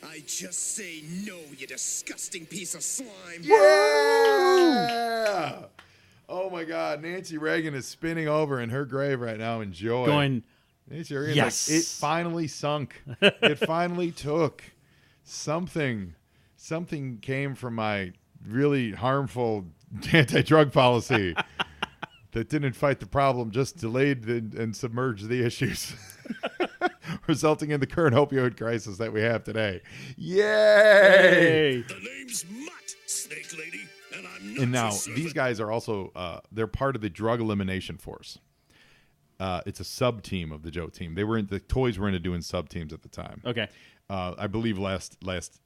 I just say no, you disgusting piece of slime. Yeah! Oh my God, Nancy Reagan is spinning over in her grave right now in joy. Going. Nancy Reagan's Yes. like, it finally sunk. It finally took. Something came from my really harmful anti-drug policy that didn't fight the problem, just delayed and submerged the issues, resulting in the current opioid crisis that we have today. Yay! Hey. The name's Mutt, Snake Lady, and I'm not And now your servant. these guys are also they're part of the drug elimination force. It's a sub team of the Joe team. The toys were into doing sub teams at the time. Okay. I believe last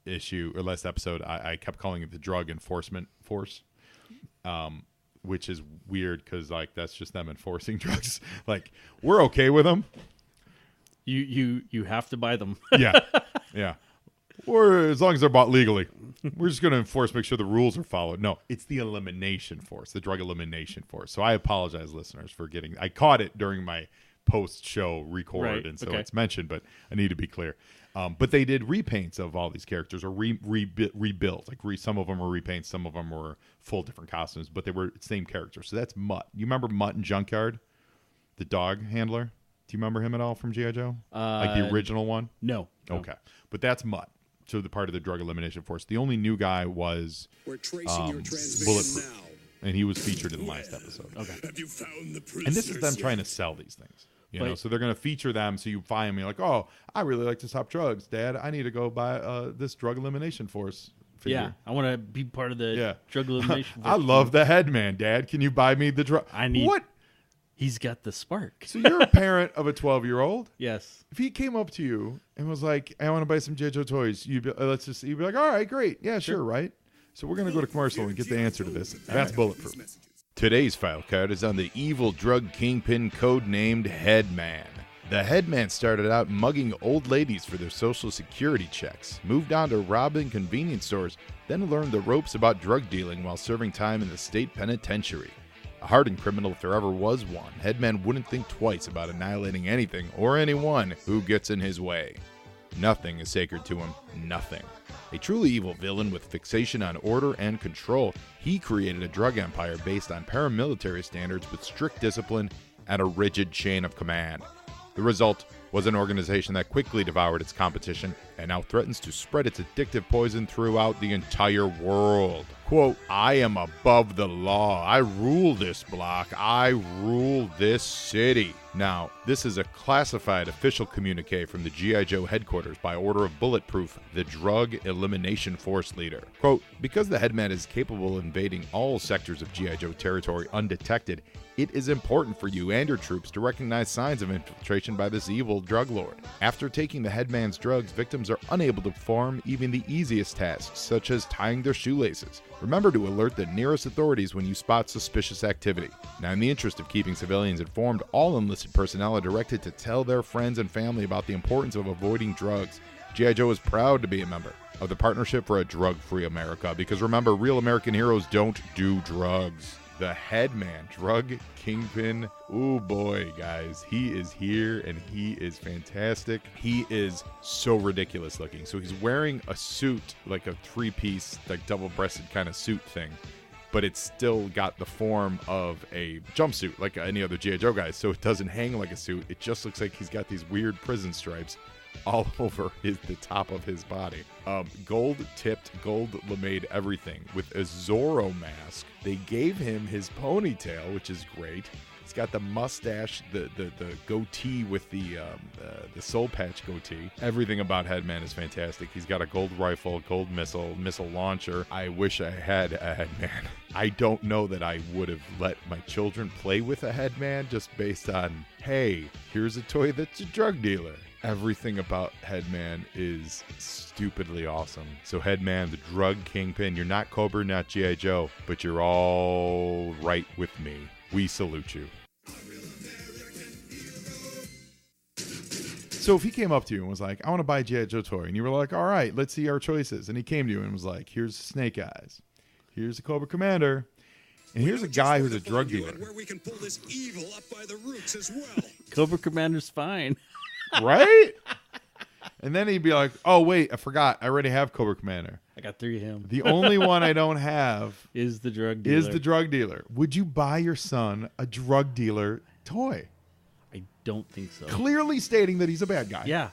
issue or last episode, I kept calling it the Drug Enforcement Force, which is weird because like that's just them enforcing drugs. Like we're okay with them. You have to buy them. Yeah. Or as long as they're bought legally, we're just going to enforce, make sure the rules are followed. No, it's the elimination force, the Drug Elimination Force. So I apologize, listeners, for I caught it during my post-show record, Right, and so okay. it's mentioned, but I need to be clear. But they did repaints of all these characters, or rebuilt. Some of them were repaints, some of them were full different costumes, but they were same characters. So that's Mutt. You remember Mutt in Junkyard, the dog handler? Do you remember him at all from G.I. Joe? Like the original one? No. Okay, but that's Mutt. So the part of the Drug Elimination Force. The only new guy was We're tracing your transmission Bulletproof, now. and he was featured in the last episode. Okay. Have you found the And this is them prisoners trying to yet? sell these things. You But- know, so they're going to feature them. So you find me like, oh, I really like to stop drugs, Dad. I need to go buy this Drug Elimination Force figure. Yeah, I want to be part of the Yeah. drug elimination. I love the Headman, Dad. Can you buy me the drug? I need- What? He's got the spark. So you're a parent of a 12-year-old. Yes. If he came up to you and was like, I want to buy some G.I. Joe toys, you'd be like, all right, great. Yeah, sure, right? So we're going to go to commercial and get the answer to this. That's Bulletproof. Today's file card is on the evil drug kingpin codenamed Headman. The Headman started out mugging old ladies for their Social Security checks, moved on to robbing convenience stores, then learned the ropes about drug dealing while serving time in the state penitentiary. A hardened criminal if there ever was one, Headman wouldn't think twice about annihilating anything or anyone who gets in his way. Nothing is sacred to him, nothing. A truly evil villain with fixation on order and control, he created a drug empire based on paramilitary standards with strict discipline and a rigid chain of command. The result was an organization that quickly devoured its competition and now threatens to spread its addictive poison throughout the entire world. Quote, I am above the law. I rule this block. I rule this city. Now, this is a classified official communique from the G.I. Joe headquarters by order of Bulletproof, the Drug Elimination Force leader. Quote, because the Headman is capable of invading all sectors of G.I. Joe territory undetected, it is important for you and your troops to recognize signs of infiltration by this evil drug lord. After taking the Headman's drugs, victims are unable to perform even the easiest tasks, such as tying their shoelaces. Remember to alert the nearest authorities when you spot suspicious activity. Now, in the interest of keeping civilians informed, all enlisted personnel are directed to tell their friends and family about the importance of avoiding drugs. G.I. Joe is proud to be a member of the Partnership for a Drug-Free America, because remember, real American heroes don't do drugs. The Headman, drug kingpin. Oh boy, guys, he is here and he is fantastic. He is so ridiculous looking. So he's wearing a suit, like a three-piece, like double-breasted kind of suit thing, but it's still got the form of a jumpsuit, like any other G.I. Joe guy. So it doesn't hang like a suit. It just looks like he's got these weird prison stripes all over the top of his body. Gold-tipped, gold-lamed everything with a Zorro mask. They gave him his ponytail, which is great. He's got the mustache, the goatee with the soul patch goatee. Everything about Headman is fantastic. He's got a gold rifle, gold missile launcher. I wish I had a Headman. I don't know that I would have let my children play with a Headman just based on, hey, here's a toy that's a drug dealer. Everything about Headman is stupidly awesome. So Headman, the drug kingpin, you're not Cobra, not G.I. Joe, but you're all right with me. We salute you. So if he came up to you and was like, I want to buy a G.I. Joe toy, and you were like, all right, let's see our choices. And he came to you and was like, here's Snake Eyes. Here's the Cobra Commander. And here's a guy who's a drug dealer. Where we can pull this evil up by the roots as well. Cobra Commander's fine. Right? And then he'd be like, oh, wait, I forgot. I already have Cobra Commander. I got 3 of him. The only one I don't have Is the drug dealer. is the drug dealer. Would you buy your son a drug dealer toy? I don't think so. Clearly stating that he's a bad guy. Yeah,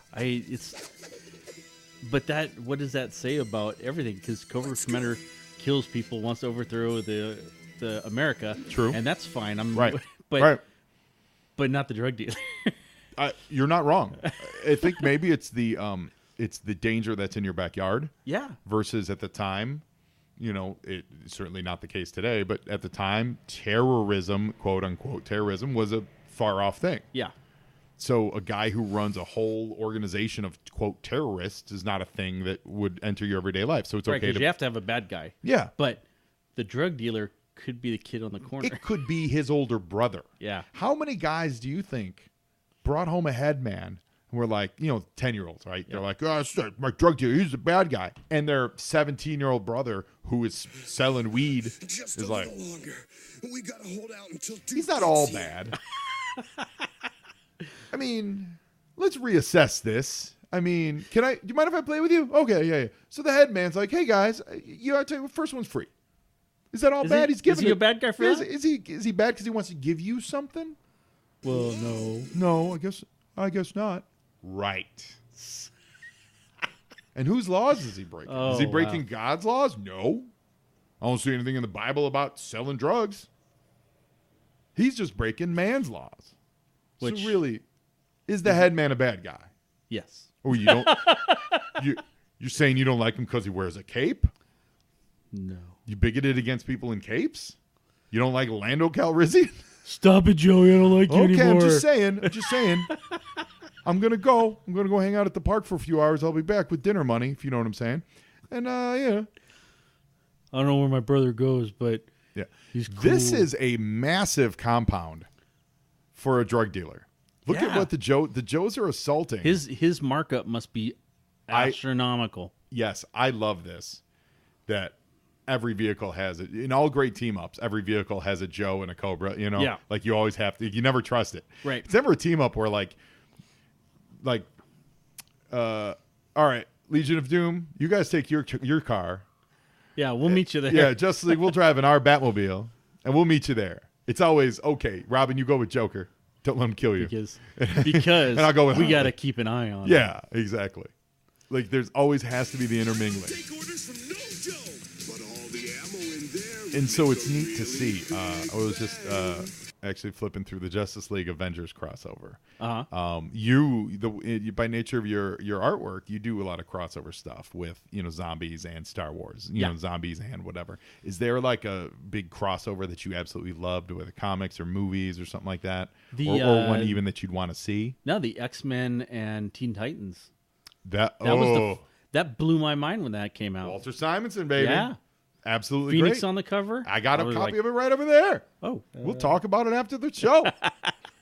but what does that say about everything? Because Cobra Commander kills people, wants to overthrow the America. True. And that's fine. Right. But not the drug dealer. You're not wrong. I think maybe it's the danger that's in your backyard. Yeah. Versus at the time, it's certainly not the case today, but at the time, terrorism, quote unquote terrorism, was a far off thing. Yeah. So a guy who runs a whole organization of, quote, terrorists is not a thing that would enter your everyday life. So it's Right, okay because to... you have to have a bad guy. Yeah. But the drug dealer could be the kid on the corner. It could be his older brother. Yeah. How many guys do you think brought home a head man who were like, 10-year-olds, right? They're like, oh, it's my drug dealer, he's a bad guy. And their 17-year-old brother who is selling weed Just is a like, little longer. We gotta hold out until he's not all bad. I mean, let's reassess this. I mean, do you mind if I play with you? Okay, yeah. So the head man's like, hey guys, I tell you, first one's free. Is that all bad? He's giving Is he a bad guy for that? Is he bad because he wants to give you something? Well, no. No, I guess not. Right. And whose laws is he breaking? Is he breaking God's laws? No. I don't see anything in the Bible about selling drugs. He's just breaking man's laws. Which- so really, is the head man a bad guy? Yes. Or you don't? You're saying you don't like him because he wears a cape? No. You bigoted against people in capes? You don't like Lando Calrissian? Stop it, Joey. I don't like you Okay, anymore. I'm just saying. I'm gonna go hang out at the park for a few hours. I'll be back with dinner money, if you know what I'm saying. And yeah. I don't know where my brother goes, but Yeah. he's cool. This is a massive compound for a drug dealer. Look at Yeah. what the Joes are assaulting. his markup must be astronomical. Yes, I love this. That every vehicle has it. In all great team ups, every vehicle has a Joe and a Cobra, Yeah. Like you always have to, you never trust it. Right. It's never a team up where all right, Legion of Doom, you guys take your car. Yeah, we'll meet you there. Yeah, Justice League, we'll drive in our Batmobile and we'll meet you there. It's always, okay, Robin, you go with Joker. Don't let him kill you. Because And I'll go with we Harley. got to keep an eye on him. Yeah, exactly. Like there's always has to be the intermingling. Take orders from no Joe, but all the ammo in there. And so makes it's a neat to really see. I was just actually flipping through the Justice League Avengers crossover. Uh-huh. By nature of your artwork, you do a lot of crossover stuff with zombies and Star Wars. Zombies and whatever. Is there like a big crossover that you absolutely loved with the comics or movies or something like that, or one even that you'd want to see? No, the X-Men and Teen Titans. That Was that blew my mind when that came out. Walter Simonson, baby. Yeah. Absolutely Phoenix great. on the cover. I got a was copy like, of it right over there. Oh, We'll talk about it after the show.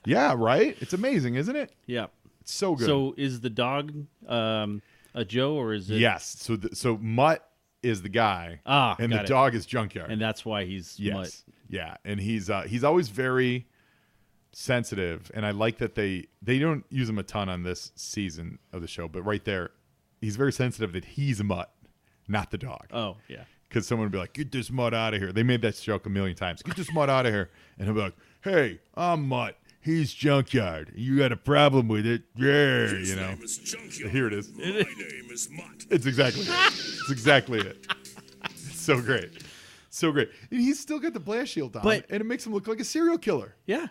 Yeah, right? It's amazing, isn't it? yeah. It's so good. So is the dog a Joe or is it? Yes. So Mutt is the guy, and the got it. dog is Junkyard. And that's why he's yes, Mutt. yeah, and he's always very sensitive, and I like that they don't use him a ton on this season of the show, but right there, he's very sensitive that he's Mutt, not the dog. Oh, yeah. Because someone would be like, "Get this Mutt out of here." They made that joke a million times. Get this Mutt out of here, and he'll be like, "Hey, I'm Mutt. He's Junkyard. You got a problem with it? Yeah, His name is Junkyard. Here it is. My name is Mutt. It's exactly it. It's exactly it. It's so great. So great. And he's still got the blast shield on, But- and it makes him look like a serial killer. Yeah.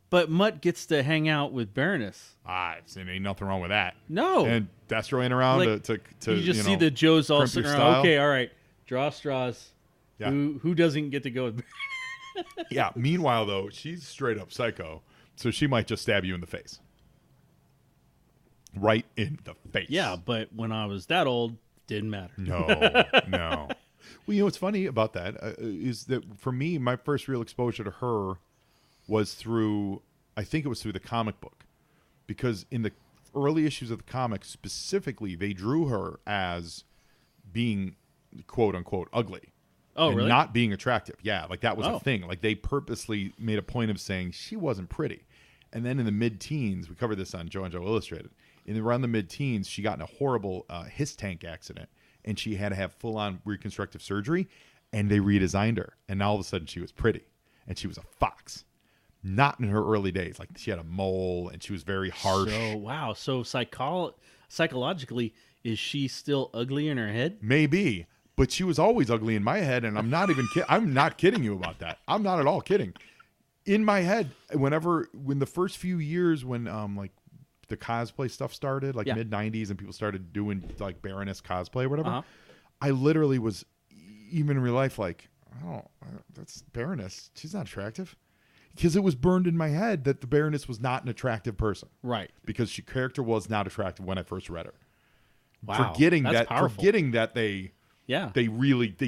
But Mutt gets to hang out with Baroness. Ain't nothing wrong with that. No. And Destro ain't around Like, to you just see the Joes all crimp your sitting around. style. Okay, all right. Draw straws. Yeah. Who doesn't get to go with Yeah. Meanwhile, though, she's straight up psycho, so she might just stab you in the face. Right in the face. Yeah, but when I was that old, didn't matter. No. Well, what's funny about that is that for me, my first real exposure to her was through the comic book, because in the early issues of the comic specifically, they drew her as being quote unquote ugly. Oh, and really? not being attractive. Yeah, like that was Oh. a thing. Like they purposely made a point of saying she wasn't pretty. And then in the mid-teens, we covered this on Joe and Joe Illustrated. Around the mid-teens, she got in a horrible his tank accident, and she had to have full-on reconstructive surgery, and they redesigned her. And now all of a sudden, she was pretty, and she was a fox. Not in her early days. Like she had a mole, and she was very harsh. So, wow. So psychologically, is she still ugly in her head? Maybe, but she was always ugly in my head, and I'm not even I'm not kidding you about that. I'm not at all kidding. In my head, when the first few years when like the cosplay stuff started, like Yeah. mid 90s, and people started doing like Baroness cosplay or whatever, Uh-huh. I literally was, even in real life, like, oh, that's Baroness. She's not attractive. because it was burned in my head that the Baroness was not an attractive person. Right. Because she character was not attractive when I first read her. Wow. Forgetting that's powerful. that they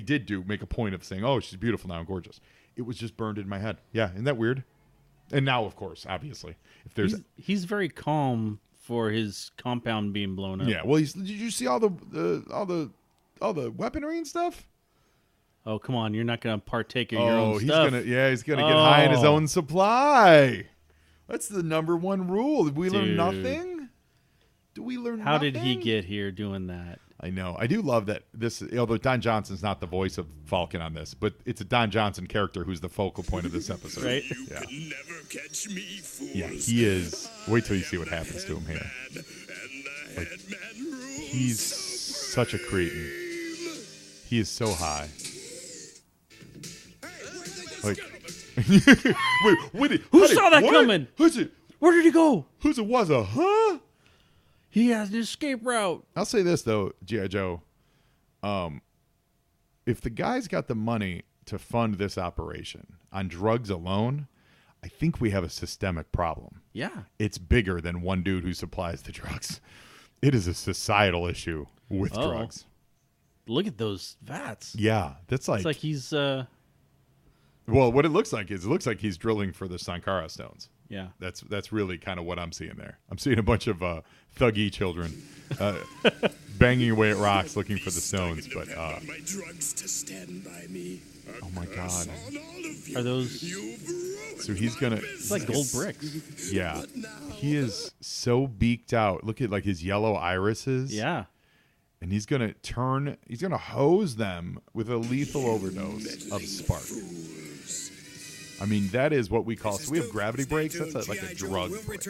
did make a point of saying, "Oh, she's beautiful now and gorgeous." It was just burned in my head. Yeah, isn't that weird? And now, of course, obviously, if there's he's very calm for his compound being blown up. yeah. Well, did you see all the weaponry and stuff? Oh, come on! You're not going to partake of your own he's stuff. he's gonna get high in his own supply. That's the number one rule. Did we learn nothing? Do we learn? How nothing? did he get here doing that? I know. I do love that this, although Don Johnson's not the voice of Falcon on this, but it's a Don Johnson character who's the focal point of this episode. Right? Yeah. Can never catch me, fools. Yeah, he is. Wait till you see what happens to him here. Like, he's such a cretin. He is so high. Like, wait, Who saw that coming? Who's it? Where did he go? Who's it was a huh? He has an escape route. I'll say this though, G.I. Joe. If the guy's got the money to fund this operation on drugs alone, I think we have a systemic problem. Yeah. It's bigger than one dude who supplies the drugs. It is a societal issue with drugs. Look at those vats. Yeah, that's like, It's like he's well, what it looks like he's drilling for the Sankara stones. yeah. That's really kind of what I'm seeing there. I'm seeing a bunch of thuggy children banging away at rocks looking for the stones. But my drugs to stand by me. oh my god! Are those So he's gonna. it's like gold bricks. Yeah, he is so beaked out. Look at like his yellow irises. Yeah. And he's gonna hose them with a lethal overdose of spark. I mean, that is what we call. So we have gravity breaks. That's like a drug break.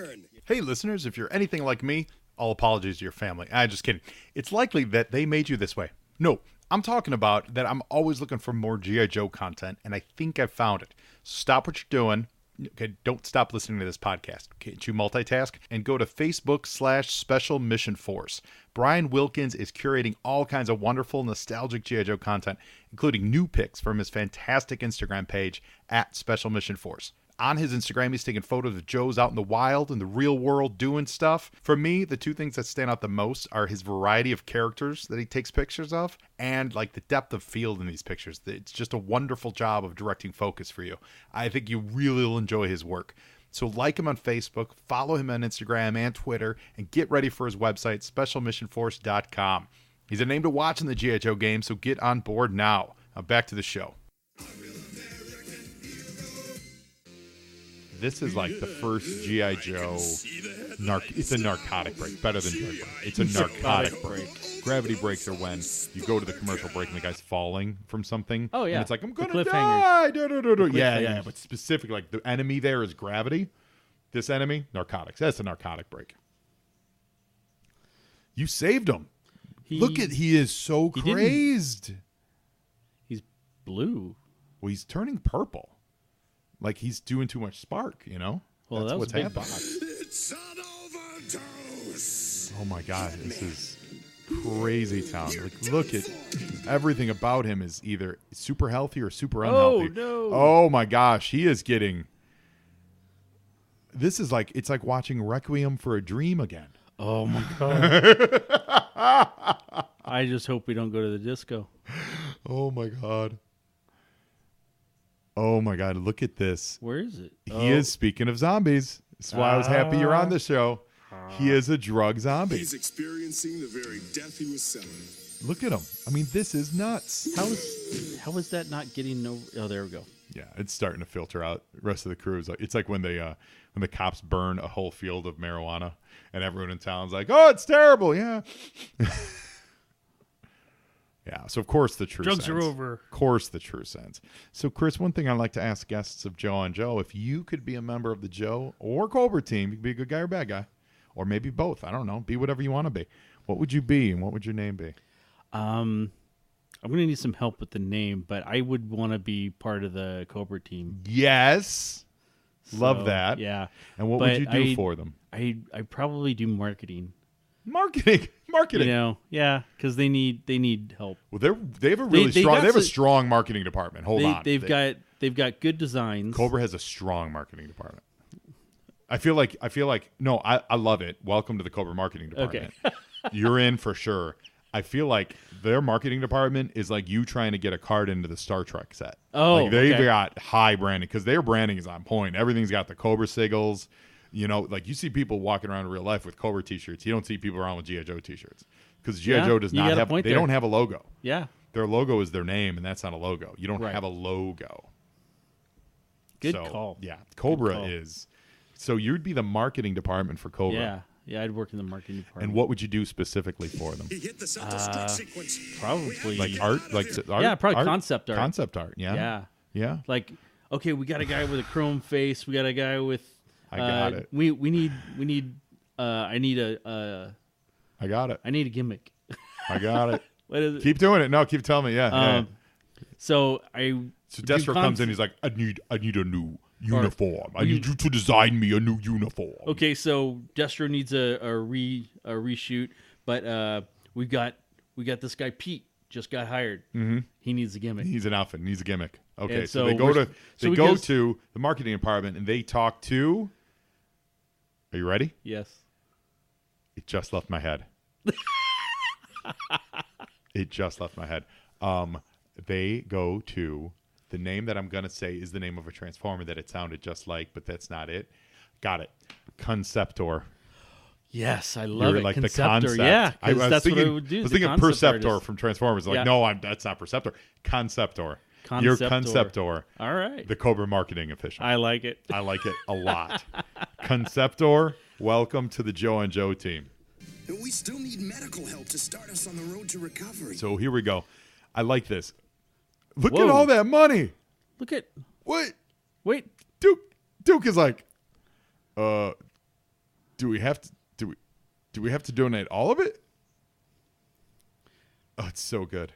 Hey, listeners, if you're anything like me, all apologies to your family. I'm just kidding. It's likely that they made you this way. No, I'm talking about that I'm always looking for more G.I. Joe content, and I think I found it. Stop what you're doing. Okay, don't stop listening to this podcast. Okay, you multitask and go to Facebook/Special Mission Force. Brian Wilkins is curating all kinds of wonderful, nostalgic G.I. Joe content, including new pics from his fantastic Instagram page at Special Mission Force. On his Instagram, he's taking photos of Joes out in the wild, in the real world, doing stuff. For me, the two things that stand out the most are his variety of characters that he takes pictures of and like the depth of field in these pictures. It's just a wonderful job of directing focus for you. I think you really will enjoy his work. So like him on Facebook, follow him on Instagram and Twitter, and get ready for his website, specialmissionforce.com. He's a name to watch in the G.I. Joe game, so get on board now. Now back to the show. This is like the first G.I. Joe it's a narcotic break. Better than drug break. It's a narcotic break. Gravity breaks are when you go to the commercial break and the guy's falling from something. Oh, yeah. And it's like, I'm The going to cliffhangers. die. Yeah. cliffhangers. But specifically, like the enemy there is gravity. This enemy, narcotics. That's a narcotic break. You saved him. He is so he didn't- crazed. He's blue. Well, he's turning purple. Like he's doing too much spark, you know? Well, That's that was what's a big happening. box. It's an overdose. Oh my god, this is crazy town. Like, look at everything about him is either super healthy or super unhealthy. no. Oh my gosh, he is getting. This is like it's like watching Requiem for a Dream again. Oh my god. I just hope we don't go to the disco. Oh my god. Oh my god, look at this. Where is it? He is, speaking of zombies. That's why I was happy you're on the show. He is a drug zombie. He's experiencing the very death he was selling. Look at him. I mean, this is nuts. How is that not getting no? Oh, there we go. Yeah, it's starting to filter out. The rest of the crew is like, it's like when the cops burn a whole field of marijuana, and everyone in town's like, "Oh, it's terrible." Yeah, yeah. So of course the true Drugs sense. are over. Of course the true sense. So Chris, one thing I like to ask guests of Joe on Joe: if you could be a member of the Joe or Cobra team, you could be a good guy or bad guy, or maybe both. I don't know. Be whatever you want to be. What would you be, and what would your name be? I'm gonna need some help with the name, but I would want to be part of the Cobra team. Yes. Love So, that. Yeah. And what But would you do for them? I probably do marketing. Marketing. You know, yeah, because they need help. Well, they have a really they strong. got They have a some- strong marketing department. Hold on. They've got they've got good designs. Cobra has a strong marketing department. I feel like no, I love it. Welcome to the Cobra marketing department. Okay. You're in for sure. I feel like their marketing department is like you trying to get a card into the Star Trek set. Oh, like they've okay. got high branding because their branding is on point. Everything's got the Cobra sigils. You know, like you see people walking around in real life with Cobra t-shirts. You don't see people around with G.I. Joe t-shirts because G.I. Yeah, Joe does you not got a have. point They there. don't have a logo. Yeah. Their logo is their name, and that's not a logo. You don't Right. have a logo. Good So, call. Yeah, Cobra call. is. So you'd be the marketing department for Cobra. Yeah. Yeah, I'd work in the marketing department. And what would you do specifically for them? He hit the self-destruct sequence. Probably. Like art, art. Yeah, probably art? concept art. Concept art. Yeah. Yeah. Yeah. Like, okay, we got a guy with a chrome face. We got a guy with. I got it. We need. I need a. I got it. I need a gimmick. I got it. What is it? Keep doing it. No, keep telling me. Yeah. So I. So do Destro comes in. He's like, I need a new uniform. I you- need you to design me a new uniform. Okay, so Destro needs a reshoot, but we got this guy Pete just got hired. Mm-hmm. He needs a gimmick. He's an outfit. Needs a gimmick. Okay, And so so they go we're- to so he go goes- to the marketing department and they talk to. Are you ready? Yes. It just left my head. It just left my head. They go to the name that I'm gonna say is the name of a transformer that it sounded just like, but that's not it. Got it. Conceptor. Yes, I love it. Like Conceptor, the concept. yeah, I 'cause was that's thinking, what I would do. I was the thinking concept Perceptor artist. from Transformers. Like, Yeah. no, that's not Perceptor. Conceptor. You're Conceptor. All right. The Cobra marketing official. I like it. I like it a lot. Conceptor, welcome to the Joe and Joe team. And we still need medical help to start us on the road to recovery. So here we go. I like this. Look Whoa. at all that money. Look at. What? Wait. Duke is like, do we have to donate all of it? Oh, it's so good.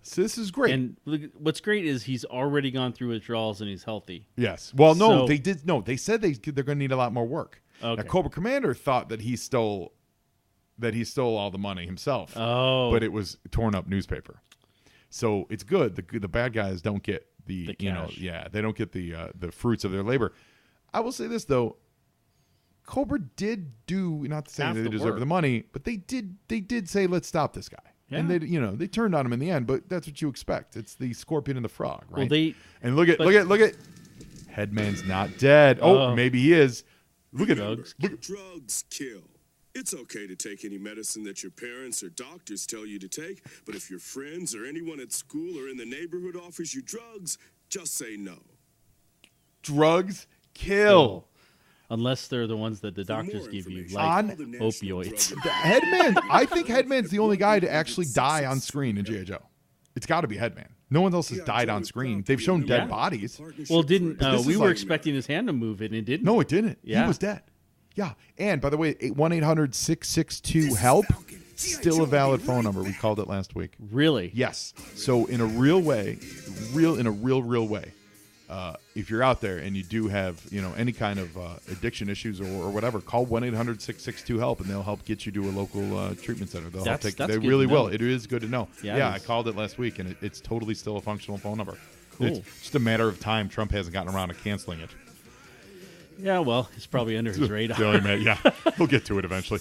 So this is great. And look, what's great is he's already gone through withdrawals and he's healthy. Yes. Well, no, So- they did. No, they said they're going to need a lot more work. Okay. Now, Cobra Commander thought that he stole all the money himself. Oh. But it was torn up newspaper. So it's good. The bad guys don't get the cash. they don't get the fruits of their labor. I will say this though, Cobra did do, not to say Half they the deserve work. the money, but they did say let's stop this guy. Yeah. And they turned on him in the end, but that's what you expect. It's the scorpion and the frog, right? Well, they. And look at Headman's not dead. Oh. Maybe he is. Look at Drugs. Drugs kill. It's okay to take any medicine that your parents or doctors tell you to take, but if your friends or anyone at school or in the neighborhood offers you drugs, just say no. drugs kill. Unless they're the ones that the For more doctors give you, information, like On call the National opioids. Drug Headman, I think Headman's the only guy to actually die on screen in G.I. Joe. It's got to be Headman. No one else has died on screen. They've shown dead Yeah. bodies. Well, didn't this we is were like- expecting his hand to move and it didn't? No, it didn't. He Yeah. was dead. Yeah. And by the way, 1-800-662-HELP, still a valid phone number. We called it last week. Really? Yes. So in a real way, real way, if you're out there and you do have any kind of addiction issues or whatever, call 1-800-662-HELP and they'll help get you to a local treatment center. They'll help That's they good really to know. will. It is good to know. Yeah, Yeah, it I is. called it last week and it's totally still a functional phone number. Cool. It's just a matter of time. Trump hasn't gotten around to canceling it. Yeah. Well, it's probably under his radar. Really, man. Yeah, we'll get to it eventually.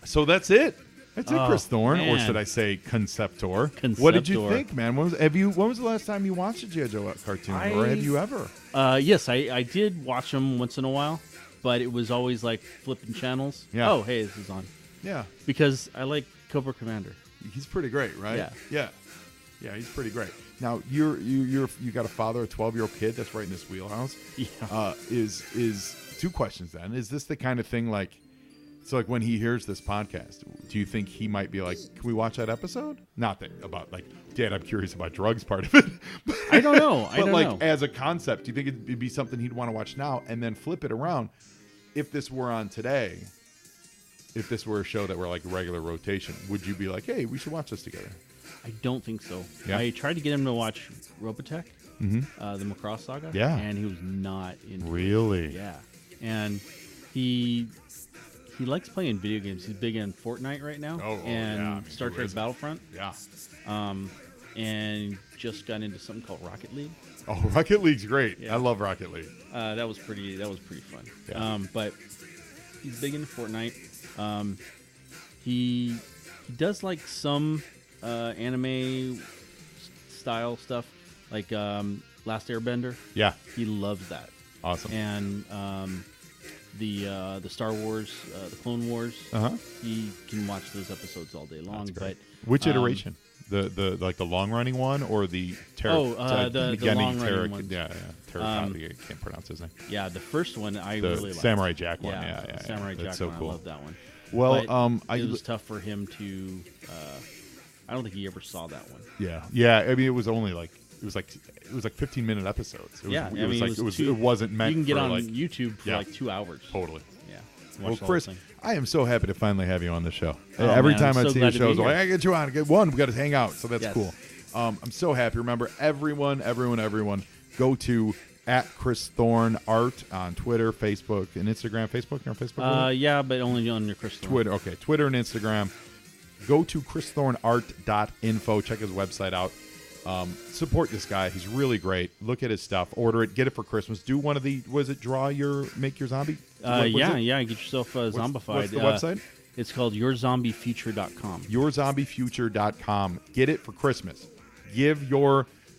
So that's it. That's it, Chris Thorne, or man. should I say Conceptor? What did you Conceptor. think, man? When was the last time you watched a G.I. Joe cartoon, or have you ever? Yes, I did watch them once in a while, but it was always like flipping channels. Yeah. Oh, hey, this is on. Yeah, Because I like Cobra Commander. he's pretty great, right? Yeah. Yeah, he's pretty great. Now you got a father, a 12-year-old kid that's right in this wheelhouse. Yeah. Is two questions then? Is this the kind of thing like? So like when he hears this podcast, do you think he might be like, can we watch that episode? Not that about like, Dad, I'm curious about drugs part of it. I don't know. I But don't like know. as a concept, do you think it'd be something he'd want to watch now and then flip it around? If this were on today, if this were a show that were like regular rotation, would you be like, hey, we should watch this together? I don't think so. Yeah. I tried to get him to watch Robotech, the Macross Saga. Yeah. And he was not into Really? it. Yeah. And he likes playing video games. He's big in Fortnite right now. Oh, and yeah. Star Who Trek isn't? Battlefront. Yeah. and just got into something called Rocket League. Oh, Rocket League's great. Yeah. I love Rocket League. That was pretty fun. Yeah. But he's big into Fortnite. He does like some anime style stuff, like Last Airbender. Yeah. He loves that. Awesome. And the Star Wars, the Clone Wars. He can watch those episodes all day long. But which iteration? The like the long running one or the the long running one. Yeah, I can't pronounce his name. Yeah, the first one I The really liked. Samurai Jack one. Yeah, Yeah. Samurai Jack That's so one. cool. I love that one. Well, But it was tough for him to. I don't think he ever saw that one. Yeah. I mean, it was only like 15-minute episodes. It wasn't meant. You can get for on like, YouTube for yeah. like 2 hours. Totally. Yeah. Well, Watch the whole Chris, thing. I am so happy to finally have you on the show. Oh, Every man, time I'm I so see glad your to be shows, I'm like, here. I get you on. Get one. We got to hang out. So that's Yes. cool. I'm so happy. Remember, everyone, go to @Chris Thorne Art on Twitter, Facebook, and Instagram. Facebook? Yeah, but only on your Crystal. Twitter. Okay, Twitter and Instagram. Go to christhorneart.info. Check his website out. Support this guy. He's really great. Look at his stuff. Order it. Get it for Christmas. Do one of the, make your zombie? Yeah. Get yourself zombified. What's the website? It's called yourzombifuture.com. Yourzombifuture.com. Get it for Christmas.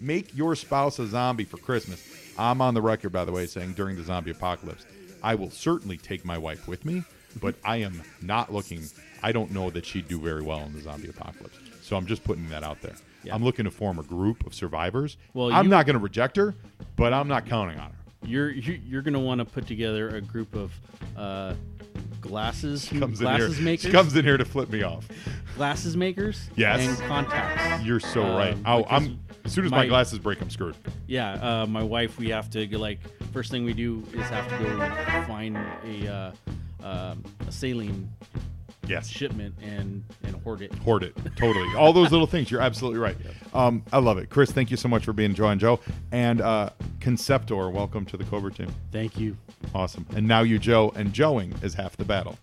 Make your spouse a zombie for Christmas. I'm on the record, by the way, saying during the zombie apocalypse, I will certainly take my wife with me, but I am not looking. I don't know that she'd do very well in the zombie apocalypse. So I'm just putting that out there. Yeah. I'm looking to form a group of survivors. Well, I'm not going to reject her, but I'm not counting on her. You're going to want to put together a group of glasses makers. She comes in here to flip me off. Glasses makers. Yes. And contacts. You're so right. As soon as my glasses break, I'm screwed. Yeah, my wife, we have to go, first thing we do is have to go find a saline shipment and hoard it. Hoard it. Totally. All those little things. You're absolutely right. I love it. Chris, thank you so much for being Joe and Joe. And Conceptor, welcome to the Cobra team. Thank you. Awesome. And now you, Joe, and Joeing is half the battle.